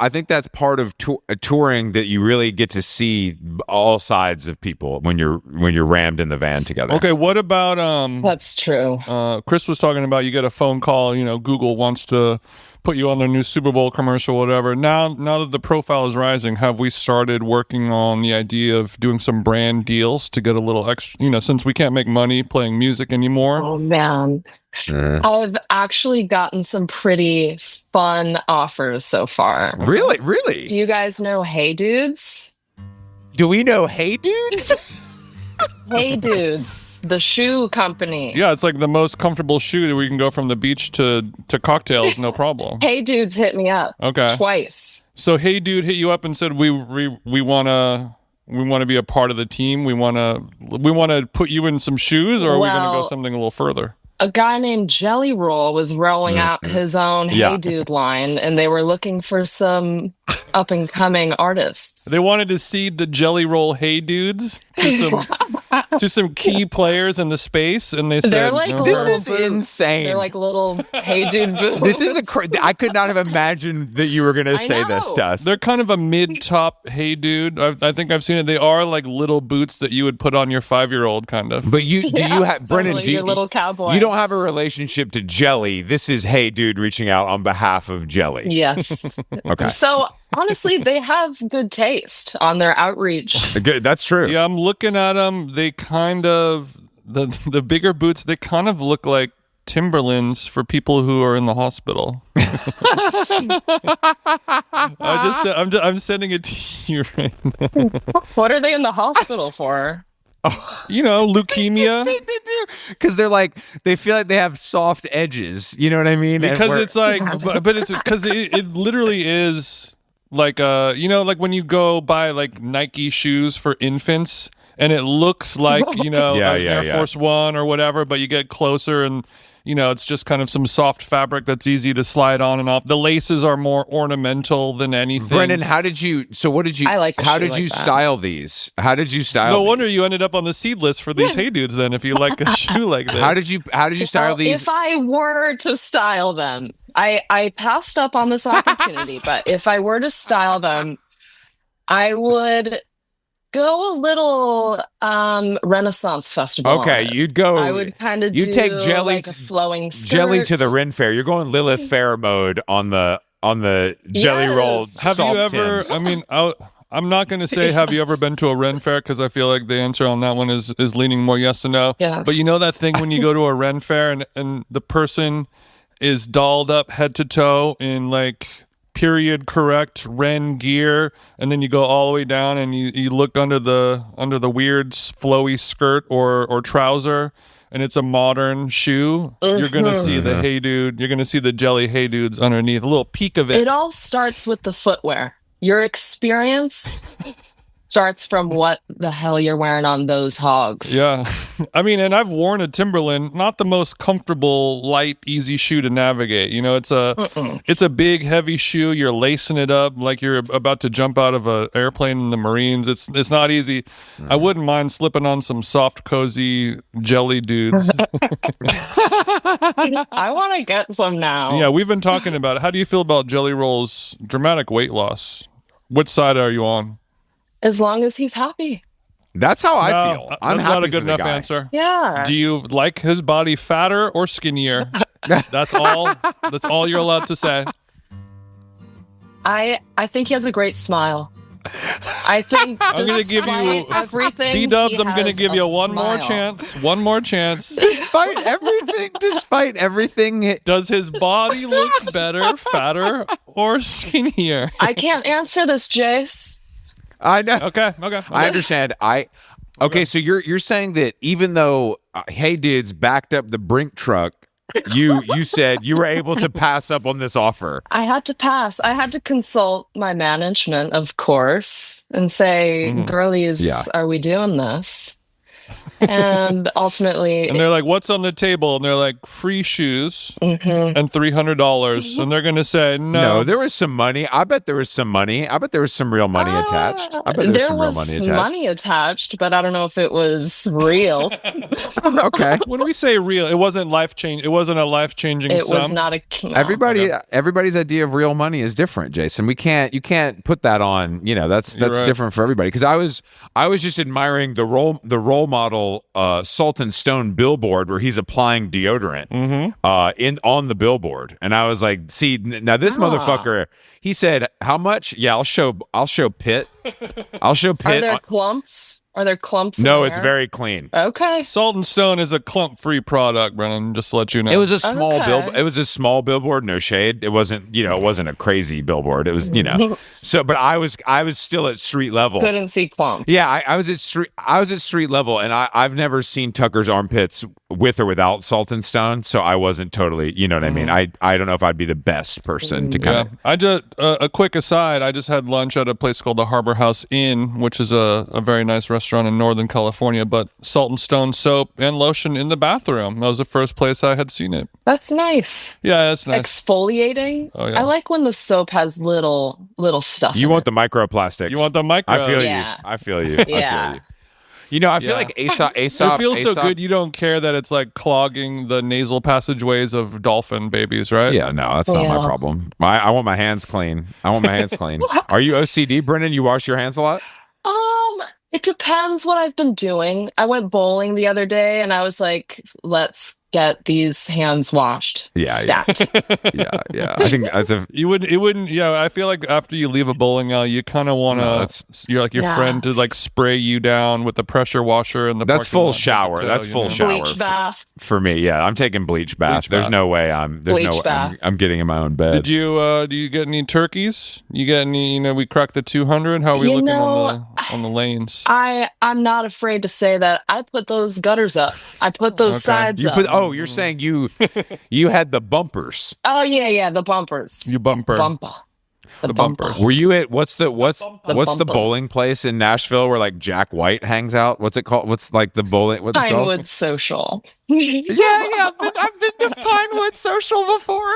touring, that you really get to see all sides of people when you're rammed in the van together. Okay, what about, that's true. Chris was talking about, you get a phone call, Google wants to put you on their new Super Bowl commercial, whatever. Now that the profile is rising, have we started working on the idea of doing some brand deals to get a little extra, since we can't make money playing music anymore? Oh, man. I've actually gotten some pretty fun offers so far. Really? Do you guys know Hey Dudes? Do we know Hey Dudes? Hey Dudes, the shoe company. Yeah, it's like the most comfortable shoe that we can go from the beach to cocktails, no problem. Hey Dudes hit me up. Okay. Twice. So Hey Dude hit you up and said, we want to be a part of the team. We want to put you in some shoes, or are we going to go something a little further? A guy named Jelly Roll was rolling out his own Hey Dude line, and they were looking for some up and coming artists. They wanted to seed the Jelly Roll Hey Dudes to some key players in the space, and they said, they're like, no. This is boots. insane. They're like little Hey Dude boots. This is I could not have imagined that you were going to say this to us. They're kind of a mid-top Hey Dude. I think I've seen it. They are like little boots that you would put on your 5-year-old, kind of. But you have Brennan? Totally, your little cowboy. You don't have a relationship to Jelly. This is Hey Dude reaching out on behalf of Jelly. Yes. Okay. So honestly, they have good taste on their outreach. Good. That's true. Yeah, I'm looking at them. They kind of the bigger boots. They kind of look like Timberlands for people who are in the hospital. I'm sending it to you right now. What are they in the hospital for? Leukemia. They do, because they feel like they have soft edges. You know what I mean? Because it's like, but it's because it literally is like like when you go buy like Nike shoes for infants, and it looks like Air Force One or whatever, but you get closer and it's just kind of some soft fabric that's easy to slide on and off. The laces are more ornamental than anything. Brennan, how did you style these? How did you style No wonder you ended up on the seed list for these Hey Dudes then, if you like a shoe like this. How did you style these? If I were to style them, I passed up on this opportunity, but if I were to style them, I would go a little Renaissance festival. Okay, you'd go. I would kind of take Jelly like a flowing skirt. Jelly to the Ren Fair. You're going Lilith Fair mode on the Jelly Roll. Have you ever? Tims. I mean, I'm not going to say have you ever been to a Ren Fair, because I feel like the answer on that one is leaning more yes or no. Yes. But you know that thing when you go to a Ren Fair and the person is dolled up head to toe in like period correct Ren gear, and then you go all the way down and you look under the weird flowy skirt or trouser, and it's a modern shoe. You're gonna see the Hey Dude. You're gonna see the Jelly Hey Dudes underneath. A little peek of it. It all starts with the footwear. Your experience starts from what the hell you're wearing on those hogs. Yeah. I mean, and I've worn a Timberland, not the most comfortable, light, easy shoe to navigate. It's a big, heavy shoe. You're lacing it up like you're about to jump out of an airplane in the Marines. It's not easy. I wouldn't mind slipping on some soft, cozy Jelly Dudes. I want to get some now. Yeah, we've been talking about it. How do you feel about Jelly Roll's dramatic weight loss? Which side are you on? As long as he's happy. That's how I feel. I'm that's happy not a good for the enough guy. answer. Yeah. Do you like his body fatter or skinnier? That's all. That's all you're allowed to say. I think he has a great smile. I think I'm going to give you everything. B-dubs. I'm going to give you one more smile. chance. One more chance. Despite everything, Does his body look better, fatter, or skinnier? I can't answer this, Jace. I know. Okay. I understand. Okay, so you're saying that even though Hey Dudes backed up the Brink truck, you said you were able to pass up on this offer. I had to pass. I had to consult my management, of course, and say, girlies, are we doing this? And ultimately, And they're like, what's on the table? And they're like, free shoes and $300. And they're going to say, No, there was some money. I bet there was some money. I bet there was some real money attached. I bet there was some real money attached. Money attached, but I don't know if it was real. Okay. When we say real, it wasn't life-changing. It wasn't a life-changing It sum. was not a... No. Everybody's idea of real money is different, Jason. You can't put that on, that's right. different for everybody. Because I was just admiring the role model Salt and Stone billboard where he's applying deodorant on the billboard, and I was like, see, now this motherfucker, he said, how much? Yeah, I'll show Pitt. I'll show Pitt. Are there clumps? Are there clumps? No, in it's there? very clean. Okay. Salt and Stone is a clump-free product, Brennan, just to let you know. It was a small Okay. It was a small billboard, no shade. It wasn't, it wasn't a crazy billboard. It was, So, but I was still at street level. Couldn't see clumps. Yeah, I was at street level, and I've never seen Tucker's armpits with or without Salt and Stone, so I wasn't totally, you know what I mean. I don't know if I'd be the best person to kind of. I just a quick aside. I just had lunch at a place called the Harbor House Inn, which is a very nice restaurant in Northern California. But Salt and Stone soap and lotion in the bathroom. That was the first place I had seen it. That's nice. Yeah, that's nice. Exfoliating. Oh, yeah. I like when the soap has little stuff. You in want it. the microplastics? You want the micro? I feel Yeah. you. I feel you. Yeah. I feel like Aesop. It feels so good. You don't care that it's like clogging the nasal passageways of dolphin babies, right? Yeah, no, that's not my Yeah. problem. I want my hands clean. Are you OCD, Brennan? You wash your hands a lot? It depends what I've been doing. I went bowling the other day and I was like, let's get these hands washed. Yeah, Stat. Yeah. I think that's a. You would. It wouldn't. Yeah, I feel like after you leave a bowling alley, you kind of want to. You're like your friend to like spray you down with the pressure washer and the. That's parking full lot shower. hotel, That's full shower. Bleach bath. For me, yeah, I'm taking bleach bath. There's no way I'm getting in my own bed. Did you? Do you get any turkeys? You get any? We cracked the 200. How are we looking on the lanes? I'm not afraid to say that I put those gutters up. I put those sides up. You're saying you had the bumpers. Oh yeah, the bumpers. You bumper. The bumpers. Were you at what's the bumpers. bowling place in Nashville where like Jack White hangs out? What's it called? What's like the bowling? What's it called? Pinewood Social. Yeah. I've been to Pinewood Social before.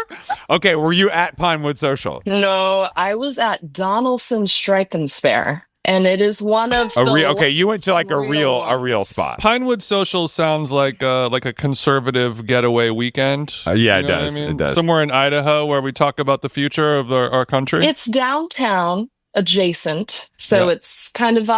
Okay, were you at Pinewood Social? No, I was at Donaldson Strike and Spare. And it is one of you went to like a real ones. spot. Pinewood Social sounds like a conservative getaway weekend. Yeah, You know it does. what I mean? It does. Somewhere in Idaho where we talk about the future of our country. It's downtown adjacent. So it's kind of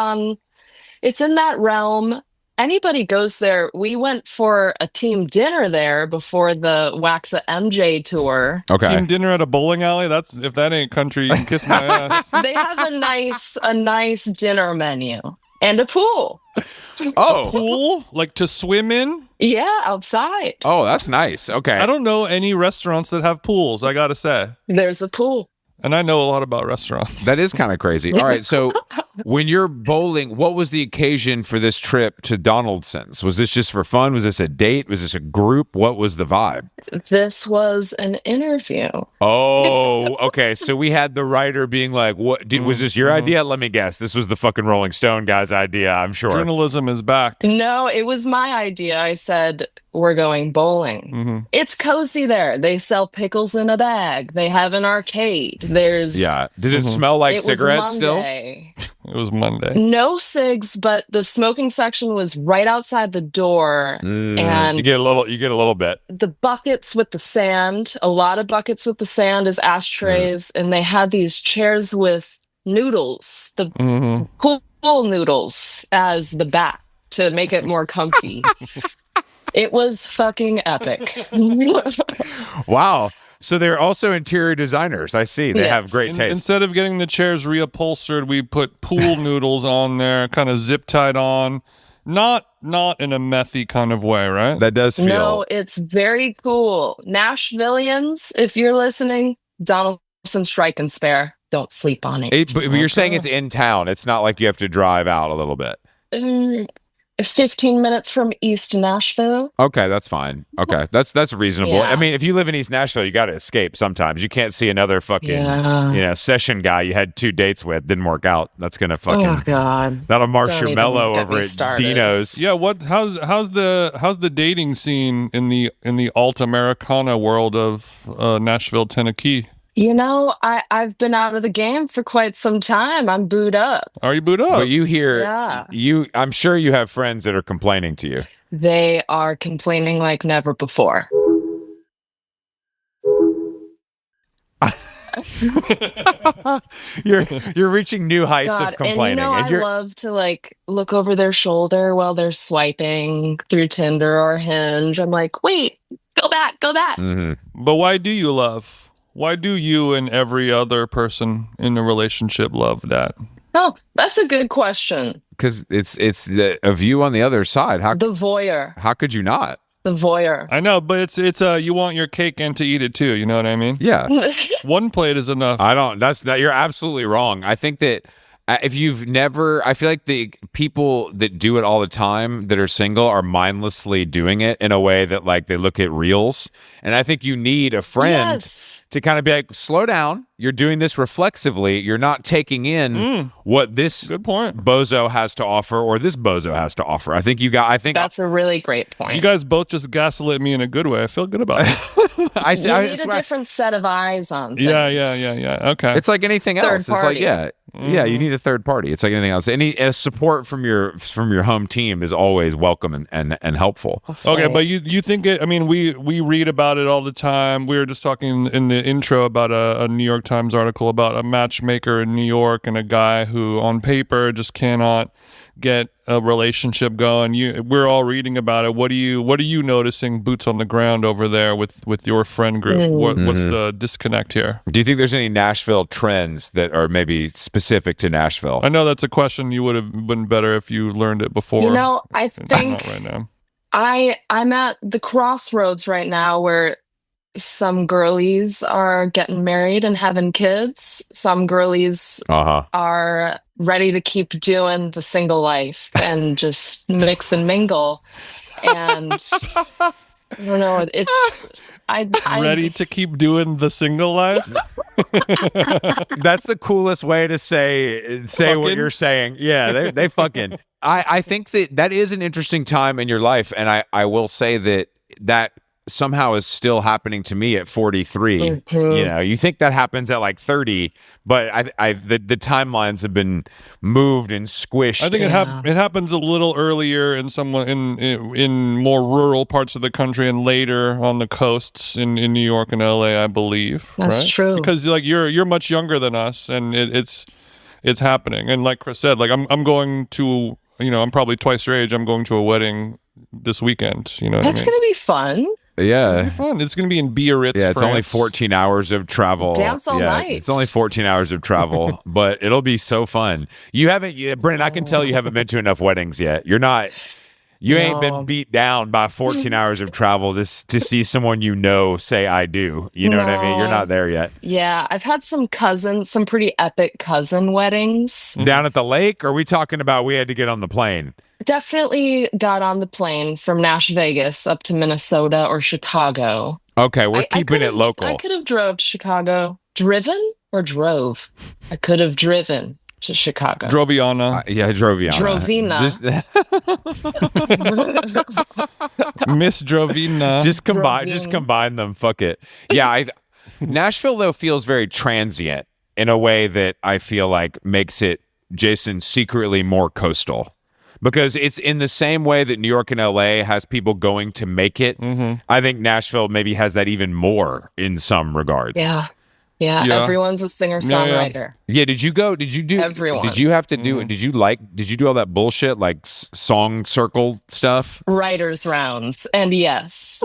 it's in that realm. Anybody goes there. We went for a team dinner there before the Waxa MJ tour. Okay. Team dinner at a bowling alley. If that ain't country, you can kiss my ass. They have a nice dinner menu and a pool. Oh. Pool, like to swim in. Yeah, outside. Oh, that's nice. Okay. I don't know any restaurants that have pools. I gotta say, There's a pool. and I know a lot about restaurants. That is kind of crazy. All right, so when you're bowling, what was the occasion for this trip to Donaldson's? Was this just for fun? Was this a date? Was this a group? What was the vibe? This was an interview. Oh, okay. So we had the writer being like, "What? Was this your idea?" Let me guess. This was the fucking Rolling Stone guy's idea. I'm sure. Journalism is back. No, it was my idea. I said, we're going bowling. It's cozy there. They sell pickles in a bag. They have an arcade. There's Did it smell like it cigarettes was still? Monday. It was Monday. No cigs, but the smoking section was right outside the door, and You get a little bit. the buckets with the sand, a lot of buckets with the sand as ashtrays, and they had these chairs with noodles, the pool noodles as the back to make it more comfy. It was fucking epic. Wow. So they're also interior designers. I see. They have great taste. Instead of getting the chairs reupholstered, we put pool noodles on there, kind of zip tied on. Not in a methy kind of way, right? That does feel. No, it's very cool. Nashvillians, if you're listening, Donaldson Strike and Spare. Don't sleep on it. But you're saying it's in town. It's not like you have to drive out a little bit. 15 minutes from East Nashville. Okay, that's fine. Okay, that's reasonable. Yeah. I mean, if you live in East Nashville, you got to escape sometimes. You can't see another fucking, session guy you had 2 dates with, didn't work out. That's gonna fucking. Oh God. That'll marsh Don't your even mellow get over me at started. Dino's. Yeah, how's the dating scene in the alt Americana world of Nashville, Tennessee? You know, I've been out of the game for quite some time. I'm booed up. Are you booed up? But you hear, Yeah. I'm sure you have friends that are complaining to you. They are complaining like never before. You're reaching new heights God, of complaining, and I love to like look over their shoulder while they're swiping through Tinder or Hinge. I'm like, wait, go back. Mm-hmm. But why do you love? Why do you and every other person in the relationship love that? Oh, that's a good question. Because it's a view on the other side. The voyeur. How could you not? The voyeur. I know, but it's you want your cake and to eat it too. You know what I mean? Yeah. One plate is enough. You're absolutely wrong. I think that if you've never, I feel like the people that do it all the time that are single are mindlessly doing it in a way that like they look at reels. And I think you need a friend to kind of be like, slow down. You're doing this reflexively. You're not taking in what this Good point. bozo has to offer or this bozo has to offer. I think that's a really great point. You guys both just gaslit me in a good way. I feel good about it. You need a different set of eyes on things. Yeah. Okay. It's like anything else. Third party. It's like, yeah, you need a third party. It's like anything else. Any support from your home team is always welcome and helpful. Okay, but you think it? I mean, we read about it all the time. We were just talking in the intro about a New York Times article about a matchmaker in New York and a guy who, on paper, just cannot get a relationship going. We're all reading about it. What are you noticing, boots on the ground over there with your friend group? What's the disconnect here? Do you think there's any Nashville trends that are maybe specific to Nashville? I know that's a question you would have been better if you learned it before. You know, I think not right now. I'm at the crossroads right now where some girlies are getting married and having kids. Some girlies are ready to keep doing the single life and just mix and mingle. And I don't know, I ready to keep doing the single life. That's the coolest way to say what you're saying. Yeah, they fucking. I think that is an interesting time in your life, and I will say that somehow is still happening to me at 43. Mm-hmm. You know, you think that happens at like 30, but the timelines have been moved and squished. I think it happens a little earlier in more rural parts of the country and later on the coasts in New York and LA, I believe. That's right? true. Because like you're much younger than us, and it's happening. And like Chris said, like I'm going to, I'm probably twice your age. I'm going to a wedding this weekend. You know, that's gonna be fun. Yeah, it'll be fun. It's going to be in Biarritz. Yeah, it's France. only 14 hours of travel. Dance all night. It's only 14 hours of travel, but it'll be so fun. You haven't, Brennan, I can tell you haven't been to enough weddings yet. You ain't been beat down by 14 hours of travel to see someone say I do. You know what I mean? You're not there yet. Yeah, I've had some pretty epic cousin weddings. Down at the lake? Or are we talking about we had to get on the plane? Definitely got on the plane from Vegas up to Minnesota or Chicago. Okay, we're keeping it local. I could have drove to Chicago. Driven or drove? I could have driven to Chicago. Droviana. Drovina. Miss Drovina. Just combine them. Fuck it. Yeah, Nashville though feels very transient in a way that I feel like makes it, Jason, secretly more coastal. Because it's in the same way that New York and LA has people going to make it. Mm-hmm. I think Nashville maybe has that even more in some regards. Yeah. Yeah, Yeah. everyone's a singer-songwriter. Yeah, did you do Everyone. did you have to do it? Did you do all that bullshit like song circle stuff? Writers' rounds. And yes.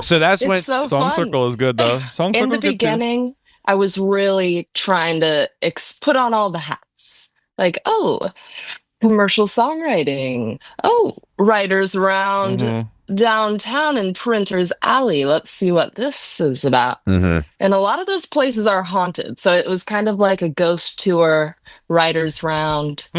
So that's when It's so Song fun. Circle is good though. Song In Circle the is good too. beginning, I was really trying to put on all the hats. Like, oh, commercial songwriting. Oh, writers round downtown in Printer's Alley. Let's see what this is about. And a lot of those places are haunted. So it was kind of like a ghost tour, writers round,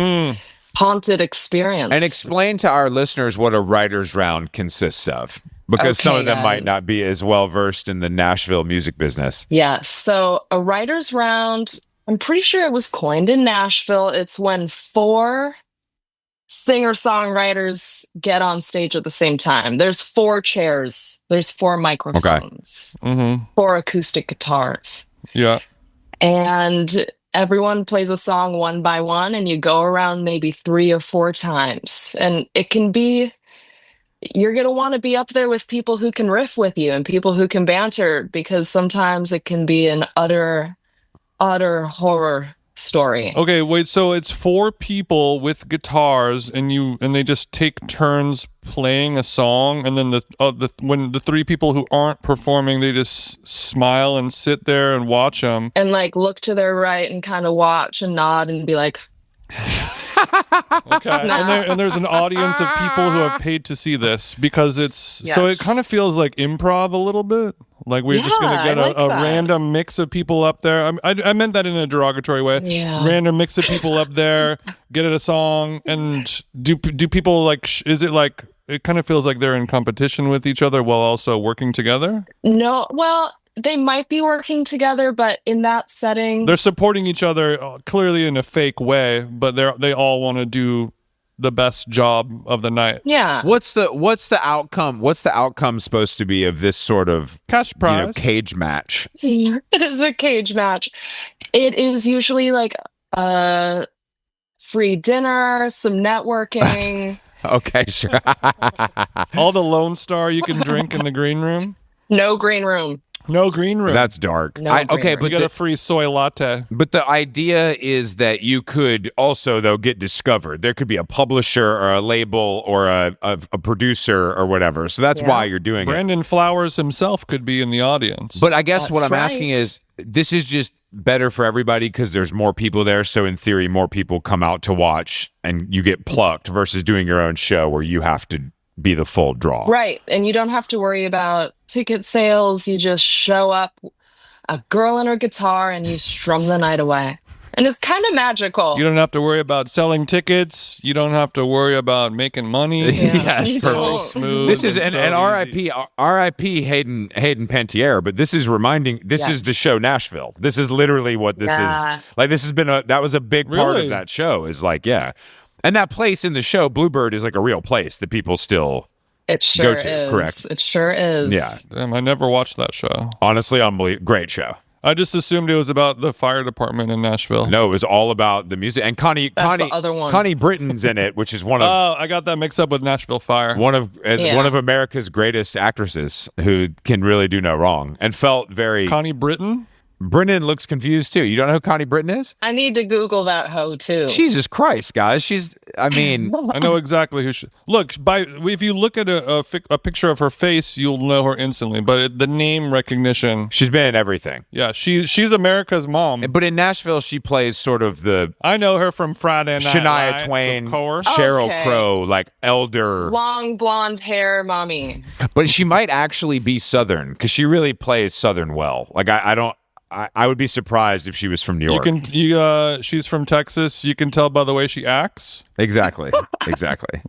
haunted experience. And explain to our listeners what a writer's round consists of, because some Okay, of them might guys. not be as well versed in the Nashville music business. Yeah, so a writer's round, I'm pretty sure it was coined in Nashville. It's when 4 singer-songwriters get on stage at the same time. There's 4 chairs, there's 4 microphones, 4 acoustic guitars, Yeah. and everyone plays a song one by one, and you go around maybe 3 or 4 times. And it can be, you're going to want to be up there with people who can riff with you and people who can banter, because sometimes it can be an utter horror story. Okay, wait. So it's 4 people with guitars, and they just take turns playing a song, and then when the 3 people who aren't performing, they just smile and sit there and watch them. And like look to their right and kind of watch and nod and be like, Okay, and there's an audience of people who have paid to see this, because so it kind of feels like improv a little bit. Like we're just gonna get like a that. random mix of people up there. I meant that in a derogatory way. Yeah. Random mix of people up there, get it a song, and do people like? Is it like it kind of feels like they're in competition with each other while also working together? no, well, they might be working together, but in that setting, They're supporting each other clearly in a fake way, but they all want to do the best job of the night. yeah. What's the outcome? What's the outcome supposed to be of this sort of Cash prize. cage match? It is a cage match. It is usually like a free dinner, some networking. Okay, sure. All the Lone Star you can drink in the green room. No green room. No green room. That's dark. No green room. You but get a free soy latte. But the idea is that you could also, though, get discovered. There could be a publisher or a label or a producer or whatever. So that's why you're doing it. Brandon Flowers himself could be in the audience. But I guess what That's I'm asking right. is, this is just better for everybody because there's more people there. So in theory, more people come out to watch and you get plucked versus doing your own show where you have to be the full draw. Right. And you don't have to worry about ticket sales. You just show up, a girl and her guitar, and you strum the night away. And it's kind of magical. you don't have to worry about selling tickets. You don't have to worry about making money. Yeah, you it's So don't. smooth. This is and and so easy. RIP Hayden Panettiere, but this is reminding. This is the show Nashville. This is literally what this Yeah. is. Like this has been that was a big part Really? of that show. Is like and that place in the show Bluebird is like a real place that people still. It sure to, is. correct. It sure is. Yeah. Damn, I never watched that show. Honestly, unbelievable. Great show. I just assumed it was about the fire department in Nashville. No, it was all about the music and Connie. That's the other one. Connie Britton's in it, which is one of Oh, I got that mixed up with Nashville Fire. one of Yeah. America's greatest actresses who can really do no wrong and felt very. Connie Britton? Brennan looks confused too. You don't know who Connie Britton is? I need to Google that hoe too. Jesus Christ, guys! I mean, I know exactly who she. Look, if you look at a picture of her face, you'll know her instantly. But the name recognition, she's been in everything. yeah, she's America's mom. But in Nashville, she plays sort of the I know her from Friday Night Shania Lights, Twain, of course. Cheryl Okay. Crow, like elder. Long blonde hair mommy. But she might actually be Southern because she really plays Southern well. Like I would be surprised if she was from New York. She's from Texas. You can tell by the way she acts. Exactly.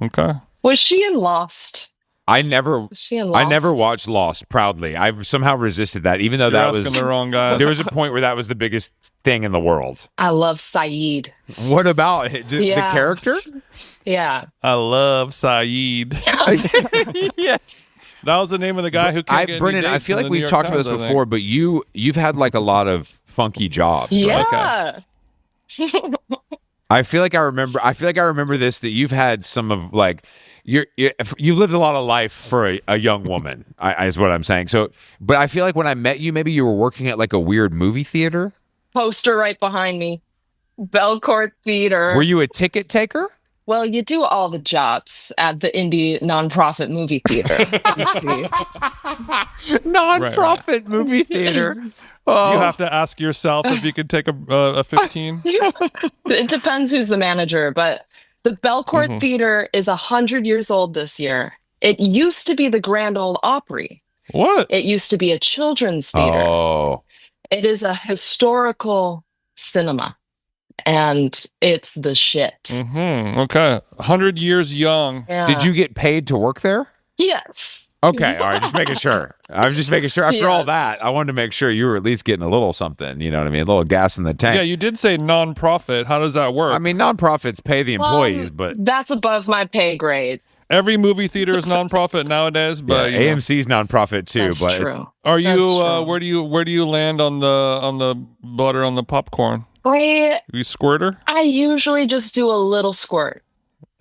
Okay. Was she in Lost? I never Was she in Lost? watched Lost proudly. I've somehow resisted that, even though You're that asking was the wrong guy. there was a point where that was the biggest thing in the world. I love Saeed. What about it? The Yeah. character? Yeah. I love Saeed. Yeah. That was the name of the guy who can't get any Brennan, I dates feel in like the New we've York talked about Times, this I think. before, but you've had like a lot of funky jobs. Right? Yeah. I feel like I remember this, that you've had some of like you've lived a lot of life for a young woman. Is what I'm saying. So, but I feel like when I met you, maybe you were working at like a weird movie theater. Poster right behind me. Belcourt Theater. Were you a ticket taker? Well, you do all the jobs at the indie nonprofit movie theater. You see. Nonprofit movie theater. Oh. You have to ask yourself if you could take a 15. It depends who's the manager, but the Belcourt Theater is 100 years old this year. It used to be the Grand Ole Opry. What? It used to be a children's theater. Oh. It is a historical cinema, and it's the shit. Okay. 100 years young. Yeah. Did you get paid to work there? Yes. Okay, all right, just making sure. I was just making sure. After all Yes. that, I wanted to make sure you were at least getting a little something, you know what I mean? A little gas in the tank. Yeah, you did say non-profit. How does that work? I mean, nonprofits pay the employees, but That's above my pay grade. Every movie theater is non-profit nowadays, but yeah, AMC's nonprofit too. That's but true. Are you That's true. where do you land on the butter on the popcorn? You squirter? I usually just do a little squirt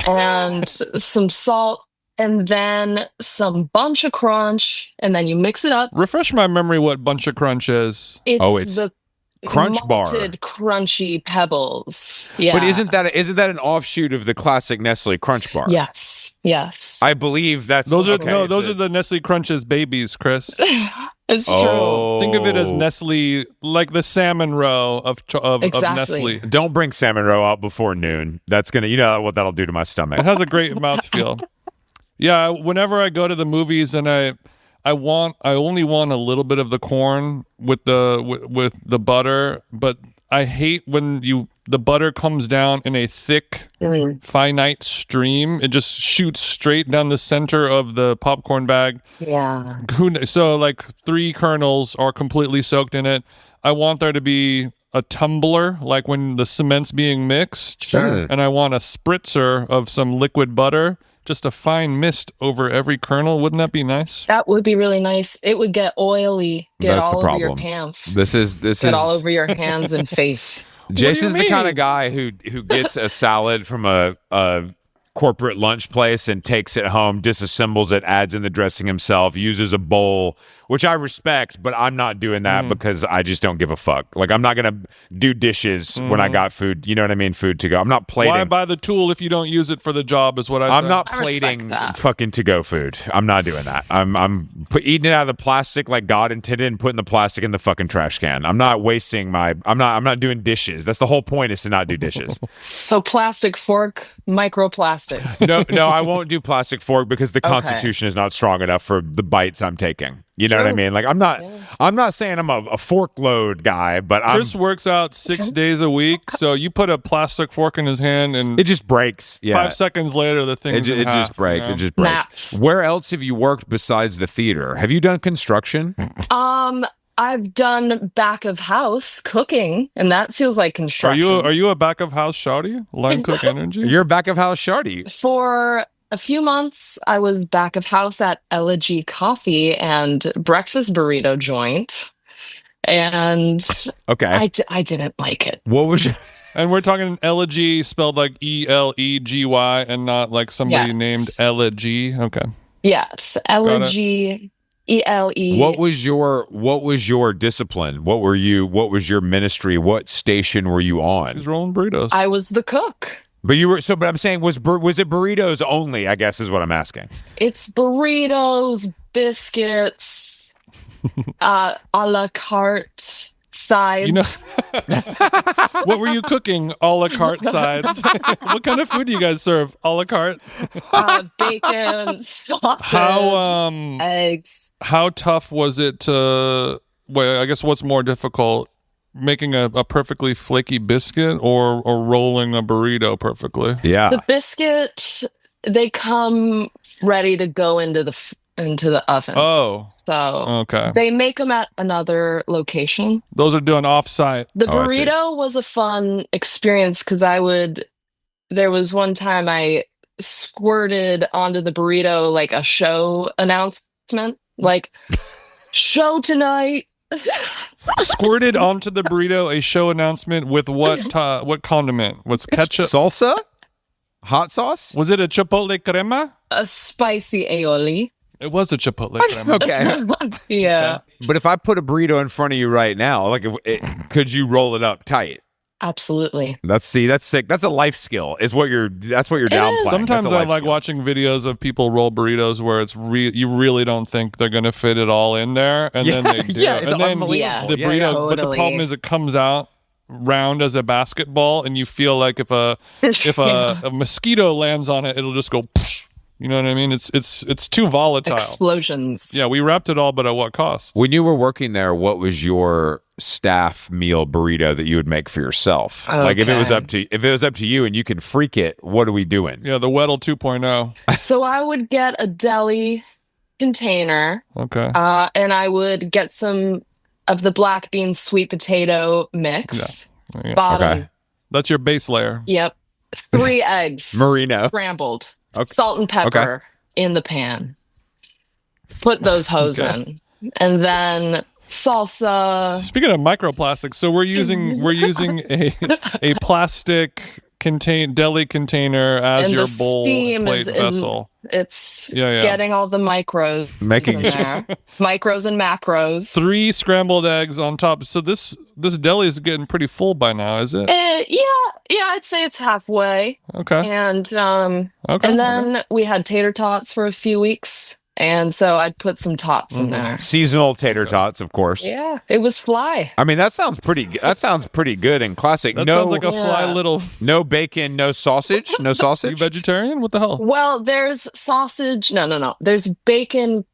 and some salt and then some bunch of crunch, and then you mix it up. Refresh my memory what Bunch of Crunch is. It's the Crunch Bar. malted crunchy pebbles. Yeah. But isn't that an offshoot of the classic Nestle Crunch Bar? Yes. I believe Those are okay, the Nestle Crunches babies, Chris. It's true. Oh. Think of it as Nestle, like the salmon row of Exactly. Nestle. Don't bring salmon roe out before noon. That's gonna, you know what that'll do to my stomach. It has a great mouthfeel. Yeah, whenever I go to the movies and I only want a little bit of the corn with the butter, but I hate when the butter comes down in a thick, finite stream. It just shoots straight down the center of the popcorn bag. Yeah. So like 3 kernels are completely soaked in it. I want there to be a tumbler, like when the cement's being mixed. Sure. And I want a spritzer of some liquid butter. Just a fine mist over every kernel. Wouldn't that be nice? That would be really nice. It would get oily, get That's the all over your problem. pants, This is get all over your hands and face. Jason's the kind mean? of guy who gets a salad from a corporate lunch place and takes it home, disassembles it, adds in the dressing himself, uses a bowl, which I respect, but I'm not doing that because I just don't give a fuck. Like, I'm not going to do dishes when I got food, you know what I mean? Food to go. I'm not plating. Why buy the tool if you don't use it for the job is what I say. I'm not I respect plating that. fucking to-go food. I'm not doing that. I'm eating it out of the plastic like God intended and putting the plastic in the fucking trash can. I'm not wasting I'm not doing dishes. That's the whole point, is to not do dishes. So plastic fork, microplastics. No, I won't do plastic fork because the Constitution is not strong enough for the bites I'm taking. You know what I mean? Like, I'm not saying I'm a fork load guy, but Chris works out 6 days a week, so you put a plastic fork in his hand and it just breaks. Yeah. 5 seconds later the thing It just breaks. It just breaks. Naps. Where else have you worked besides the theater? Have you done construction? I've done back of house cooking, and that feels like construction. Are you a back of house shouty? Line cook energy? You're back of house shardy. For a few months, I was back of house at Elliott Coffee and breakfast burrito joint, and Okay. I didn't like it. What was your... And we're talking elegy spelled like ELEGY and not like somebody Yes. named Elegy. Okay. Yes, Elliott, ELE. What was your discipline? What was your ministry? What station were you on? She's rolling burritos. I was the cook. But I'm saying, was it burritos only, I guess is what I'm asking. It's burritos, biscuits, a la carte sides. You know, what were you cooking? A la carte sides. What kind of food do you guys serve? A la carte. Bacon, sausage, eggs. How tough was it to? Well, I guess what's more difficult, making a perfectly flaky biscuit or rolling a burrito perfectly? Yeah. The biscuit, they come ready to go into the oven. Oh, So okay. they make them at another location. Those are doing off-site. The Oh, I see. burrito was a fun experience because there was one time I squirted onto the burrito like a show announcement, like show tonight, Squirted onto the burrito a show announcement with what condiment? Was ketchup? Salsa? Hot sauce? Was it a chipotle crema? A spicy aioli. It was a chipotle crema. Okay. Yeah, But if I put a burrito in front of you right now, like, could you roll it up tight? absolutely. That's sick. That's a life skill. That's what you're downplaying. Sometimes That's a I life like skill. watching videos of people roll burritos where it's you really don't think they're gonna fit it all in there, and then they do. Yeah, it's and then unbelievable. the Yeah, burrito, yeah. but the Totally. problem is it comes out round as a basketball, and you feel like if a mosquito lands on it, it'll just go. Psh, you know what I mean? It's too volatile. Explosions. Yeah, we wrapped it all, but at what cost? When you were working there, what was your staff meal burrito that you would make for yourself? Like if it was up to you and you can freak it, what are we doing? Yeah, the Wedl 2.0. So I would get a deli container, Okay. and I would get some of the black bean sweet potato mix. Yeah. Bottom. Okay. That's your base layer. Yep. 3 eggs. Merino. Scrambled. Okay. Salt and pepper in the pan. Put those hoes in. And then salsa. Speaking of microplastics, so we're using a plastic deli container as And your the bowl steam plate is in- vessel. It's Yeah. getting all the micros Making in there. Micros and macros. 3 scrambled eggs on top. So this deli is getting pretty full by now, is it? Yeah, I'd say it's halfway. Okay. And Okay. and then we had tater tots for a few weeks. And so I'd put some tots in there. Seasonal tater tots, of course. Yeah, it was fly. I mean, that sounds pretty good and classic. That no, sounds like a fly Yeah. little. no bacon, no sausage, no You sausage. vegetarian? What the hell? Well, there's sausage. No. There's bacon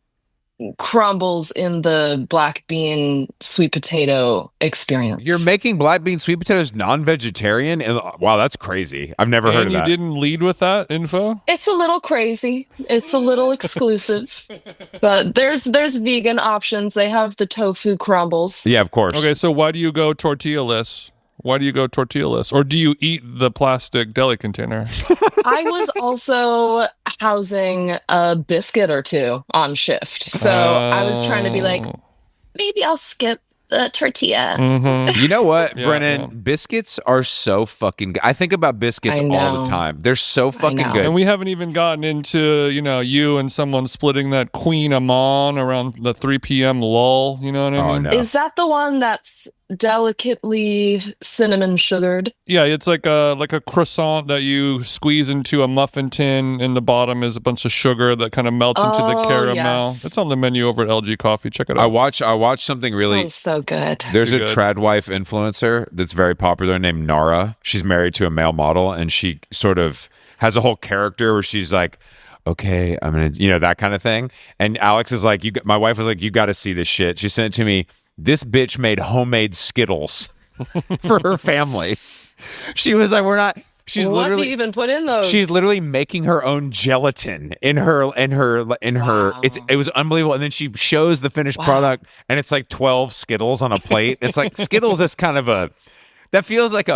crumbles in the black bean sweet potato experience. You're making black bean sweet potatoes non-vegetarian? And, wow, that's crazy. I've never heard And of you that. didn't lead with that info? It's a little crazy. It's a little exclusive. But there's vegan options. They have the tofu crumbles. Yeah, of course. Okay, so why do you go tortilla-less? Why do you go tortilla-less? Or do you eat the plastic deli container? I was also housing a biscuit or two on shift. So I was trying to be like, maybe I'll skip the tortilla. Mm-hmm. You know what, Yeah, Brennan? yeah. Biscuits are so fucking good. I think about biscuits I all the know. time. They're so fucking know. good. And we haven't even gotten into, you and someone splitting that Queen Amon around the 3 p.m. lull. You know what I Oh, mean? no. Is that the one that's delicately cinnamon sugared? Yeah, it's like a croissant that you squeeze into a muffin tin, and the bottom is a bunch of sugar that kind of melts into the Oh, caramel. yes. It's on the menu over at LG Coffee. Check it I out. watched something really. Sounds so good. There's Too a good. trad wife influencer that's very popular named Nara. She's married to a male model, and she sort of has a whole character where she's like, okay, I'm gonna, that kind of thing. And Alex is like, my wife was like, you got to see this shit. She sent it to me. This bitch made homemade Skittles for her family. She was like, we're not. She's what do literally you even put in those? She's literally making her own gelatin in her. Wow. It was unbelievable. And then she shows the finished product, and it's like 12 Skittles on a plate. It's like Skittles is kind of that feels like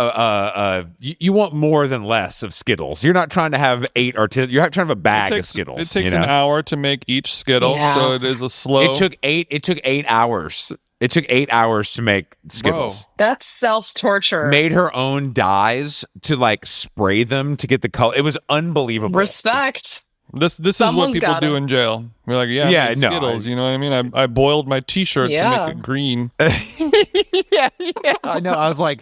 you want more than less of Skittles. You're not trying to have 8 or 10. You're trying to have a bag of Skittles. It takes an hour to make each Skittle, Yeah. so it is a slow. It took 8 hours. It took 8 hours to make Skittles. That's self-torture. Made her own dyes to like spray them to get the color. It was unbelievable. Respect. This is what Someone's people gotta- do in jail. We're like, I Yeah, made no, Skittles. You know what I mean? I boiled my T-shirt to Yeah. make it green. yeah, I know. I was like,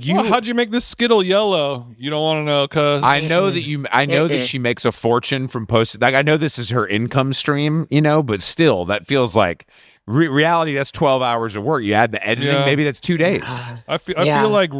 you. Well, how'd you make this Skittle yellow? You don't want to know, cuz. I know that she makes a fortune from posting. Like, I know this is her income stream, but still, that feels like reality. That's 12 hours of work. You add the editing, Yeah. maybe that's 2 days. I feel Yeah. like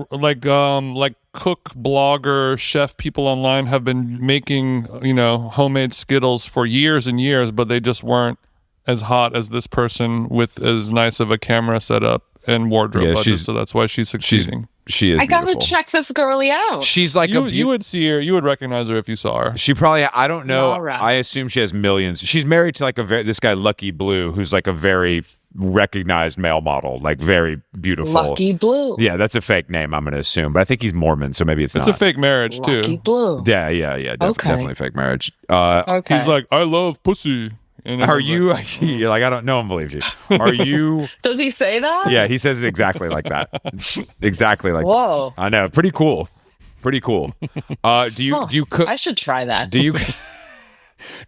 cook, blogger, chef people online have been making, homemade Skittles for years and years, but they just weren't as hot as this person with as nice of a camera setup and wardrobe Yeah, budget. So that's why she's succeeding. She is. I gotta beautiful. check this girlie out. She's like You would see her, you would recognize her if you saw her. She probably. I don't know. Laura. I assume she has millions. She's married to like this guy Lucky Blue, who's like a very recognized male model, like very beautiful. Lucky Blue. Yeah, that's a fake name. I'm going to assume, but I think he's Mormon, so maybe it's It's not. a fake marriage Lucky too. Blue. Yeah. Okay. Definitely fake marriage. Okay. He's like, I love pussy. And Are everyone's you you're like, I don't know him believes you. Are you Does he say that? Yeah, he says it exactly like that. Exactly like Whoa. that. I know. Pretty cool. Pretty cool. Do you cook I should try that. do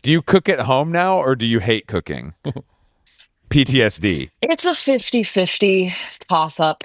you cook at home now, or do you hate cooking? PTSD. It's a 50-50 toss-up.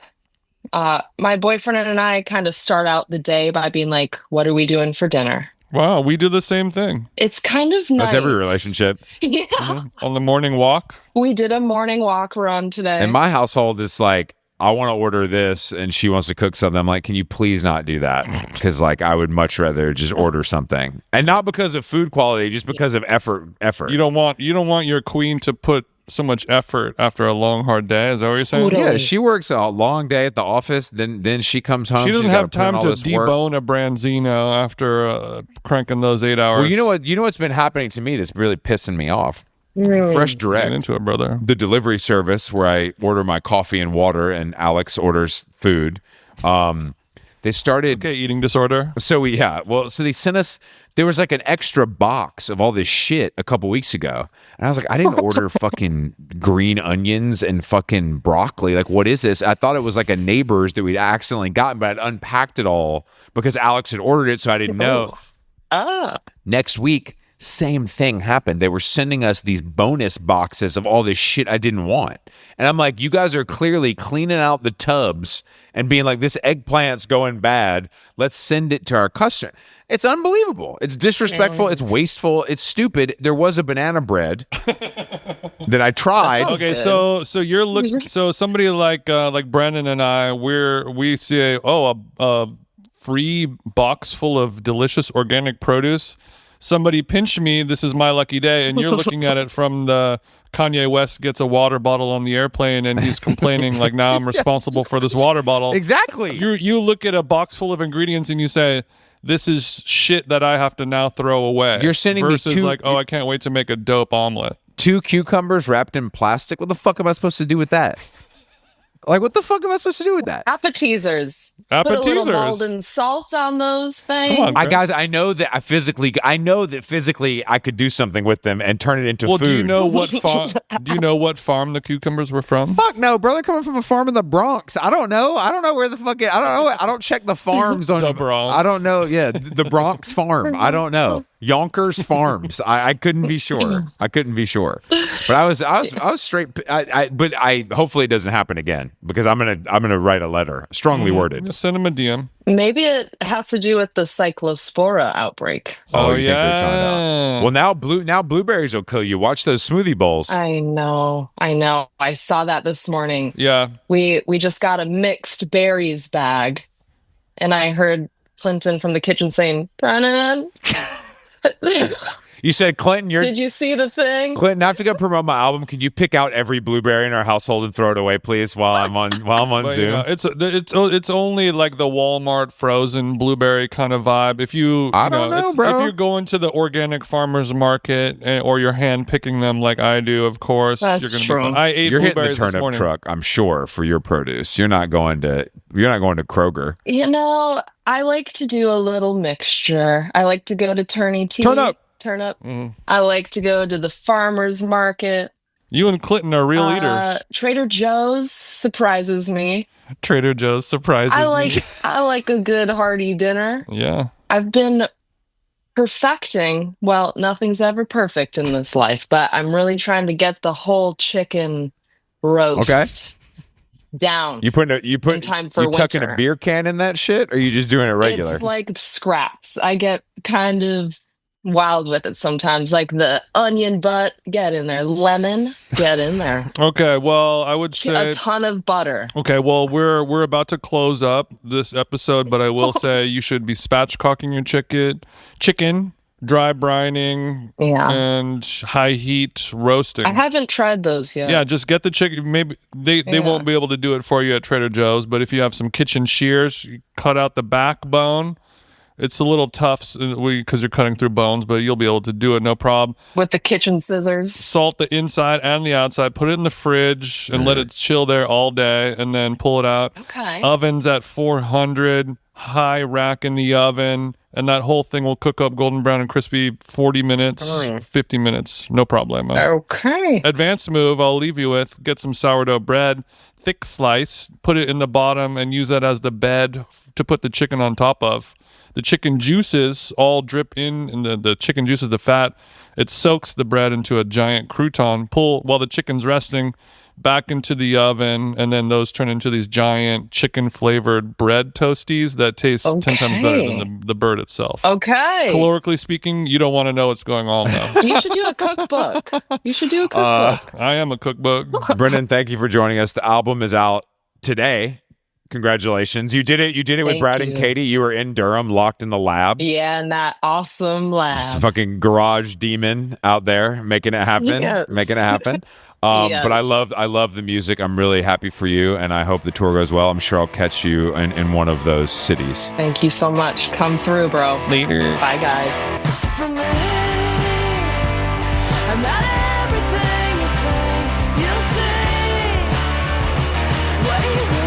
My boyfriend and I kind of start out the day by being like, what are we doing for dinner? Wow, we do the same thing. It's kind of nice. That's every relationship. Yeah. On the morning walk. We did a morning walk run today. In my household, it's like, I want to order this and she wants to cook something. I'm like, can you please not do that? Because like I would much rather just order something. And not because of food quality, just because of effort. You don't want your queen to put so much effort after a long, hard day. Is that what you're saying? Totally. Yeah, she works a long day at the office. Then she comes home. She doesn't she's have gotta put in time all to this work. debone a branzino after cranking those 8 hours. Well, you know what's been happening to me that's really pissing me off? Really? Fresh Get Direct, into it, brother. the delivery service where I order my coffee and water and Alex orders food. They started Okay, eating disorder. So they sent us. There was like an extra box of all this shit a couple weeks ago, and I was like, I didn't order fucking green onions and fucking broccoli. Like, what is this? I thought it was like a neighbor's that we'd accidentally gotten, but I'd unpacked it all because Alex had ordered it, so I didn't know. Next week, same thing happened. They were sending us these bonus boxes of all this shit I didn't want. And I'm like, you guys are clearly cleaning out the tubs and being like, this eggplant's going bad. Let's send it to our customer. It's unbelievable. It's disrespectful. It's wasteful. It's stupid. There was a banana bread that I tried. Okay, so you're looking. So somebody like Brennan and I, we see a free box full of delicious organic produce. Somebody pinch me, this is my lucky day, and you're looking at it from the Kanye West gets a water bottle on the airplane and he's complaining like, now I'm responsible for this water bottle. Exactly. You look at a box full of ingredients and you say, this is shit that I have to now throw away. You're sending me versus like, I can't wait to make a dope omelet. 2 cucumbers wrapped in plastic. What the fuck am I supposed to do with that? Like, what the fuck am I supposed to do with that? Appetizers. Put a little Malden salt on those things. Come on, Guys, I know that physically I could do something with them and turn it into food. Do you know what farm the cucumbers were from? Fuck no, brother, coming from a farm in the Bronx. I don't know where the fuck I don't know. I don't check the farms on The Bronx. I don't know. Yeah, the Bronx farm. I don't know. Yonkers Farms. I couldn't be sure. But I was straight. But hopefully it doesn't happen again because I'm gonna write a letter, strongly worded. Just send them a DM. Maybe it has to do with the cyclospora outbreak. You think they're trying to? Well, now blueberries will kill you. Watch those smoothie bowls. I know. I saw that this morning. Yeah. We just got a mixed berries bag, and I heard Clinton from the kitchen saying, "Brennan." You said, Clinton, Did you see the thing? Clinton, I have to go promote my album. Can you pick out every blueberry in our household and throw it away, please, while I'm on But, Zoom? you know, it's only like the Walmart frozen blueberry kind of vibe. If you bro. if you're going to the organic farmers market or you're hand picking them like I do, of course, That's you're gonna true. be fine. I ate You're hitting the blueberries this turnip morning. truck, I'm sure, for your produce. You're not going to Kroger. You know, I like to do a little mixture. I like to go to Turnip. I like to go to the farmer's market. You and Clinton are real eaters. Trader Joe's surprises me. Trader Joe's surprises me. I like a good hearty dinner. Yeah. I've been perfecting. Well, nothing's ever perfect in this life, but I'm really trying to get the whole chicken roast down. You time for tucking winter. a beer can in that shit, or are you just doing it regular? It's like scraps. I get kind of wild with it sometimes, like the onion butt, get in there. Lemon, get in there. Okay, well, I would say A ton of butter. Okay, well, we're about to close up this episode, but I will say you should be spatchcocking your chicken, dry brining, and high heat roasting. I haven't tried those yet. Yeah, just get the chicken. Maybe they won't be able to do it for you at Trader Joe's, but if you have some kitchen shears, you cut out the backbone. It's a little tough because you're cutting through bones, but you'll be able to do it, no problem. With the kitchen scissors. Salt the inside and the outside. Put it in the fridge and let it chill there all day, and then pull it out. Okay. Oven's at 400, high rack in the oven, and that whole thing will cook up golden brown and crispy 40 minutes, 50 minutes, no problemo. Okay. Advanced move I'll leave you with, get some sourdough bread, thick slice, put it in the bottom and use that as the bed to put the chicken on top of. The chicken juices all drip in, and the chicken juices, the fat, it soaks the bread into a giant crouton. Pull while the chicken's resting back into the oven, and then those turn into these giant chicken-flavored bread toasties that taste 10 times better than the bird itself. Okay. Calorically speaking, you don't want to know what's going on, though. You should do a cookbook. I am a cookbook. Brennan, thank you for joining us. The album is out today. Congratulations. You did it. You did it with Thank Brad you. and Katie. You were in Durham, locked in the lab. Yeah, in that awesome This lab. fucking garage demon out there making it happen. Yes. Making it happen. Yes. But I love the music. I'm really happy for you, and I hope the tour goes well. I'm sure I'll catch you in one of those cities. Thank you so much. Come through, bro. Later. Bye, guys. From me, I'm not everything you think you'll see. What you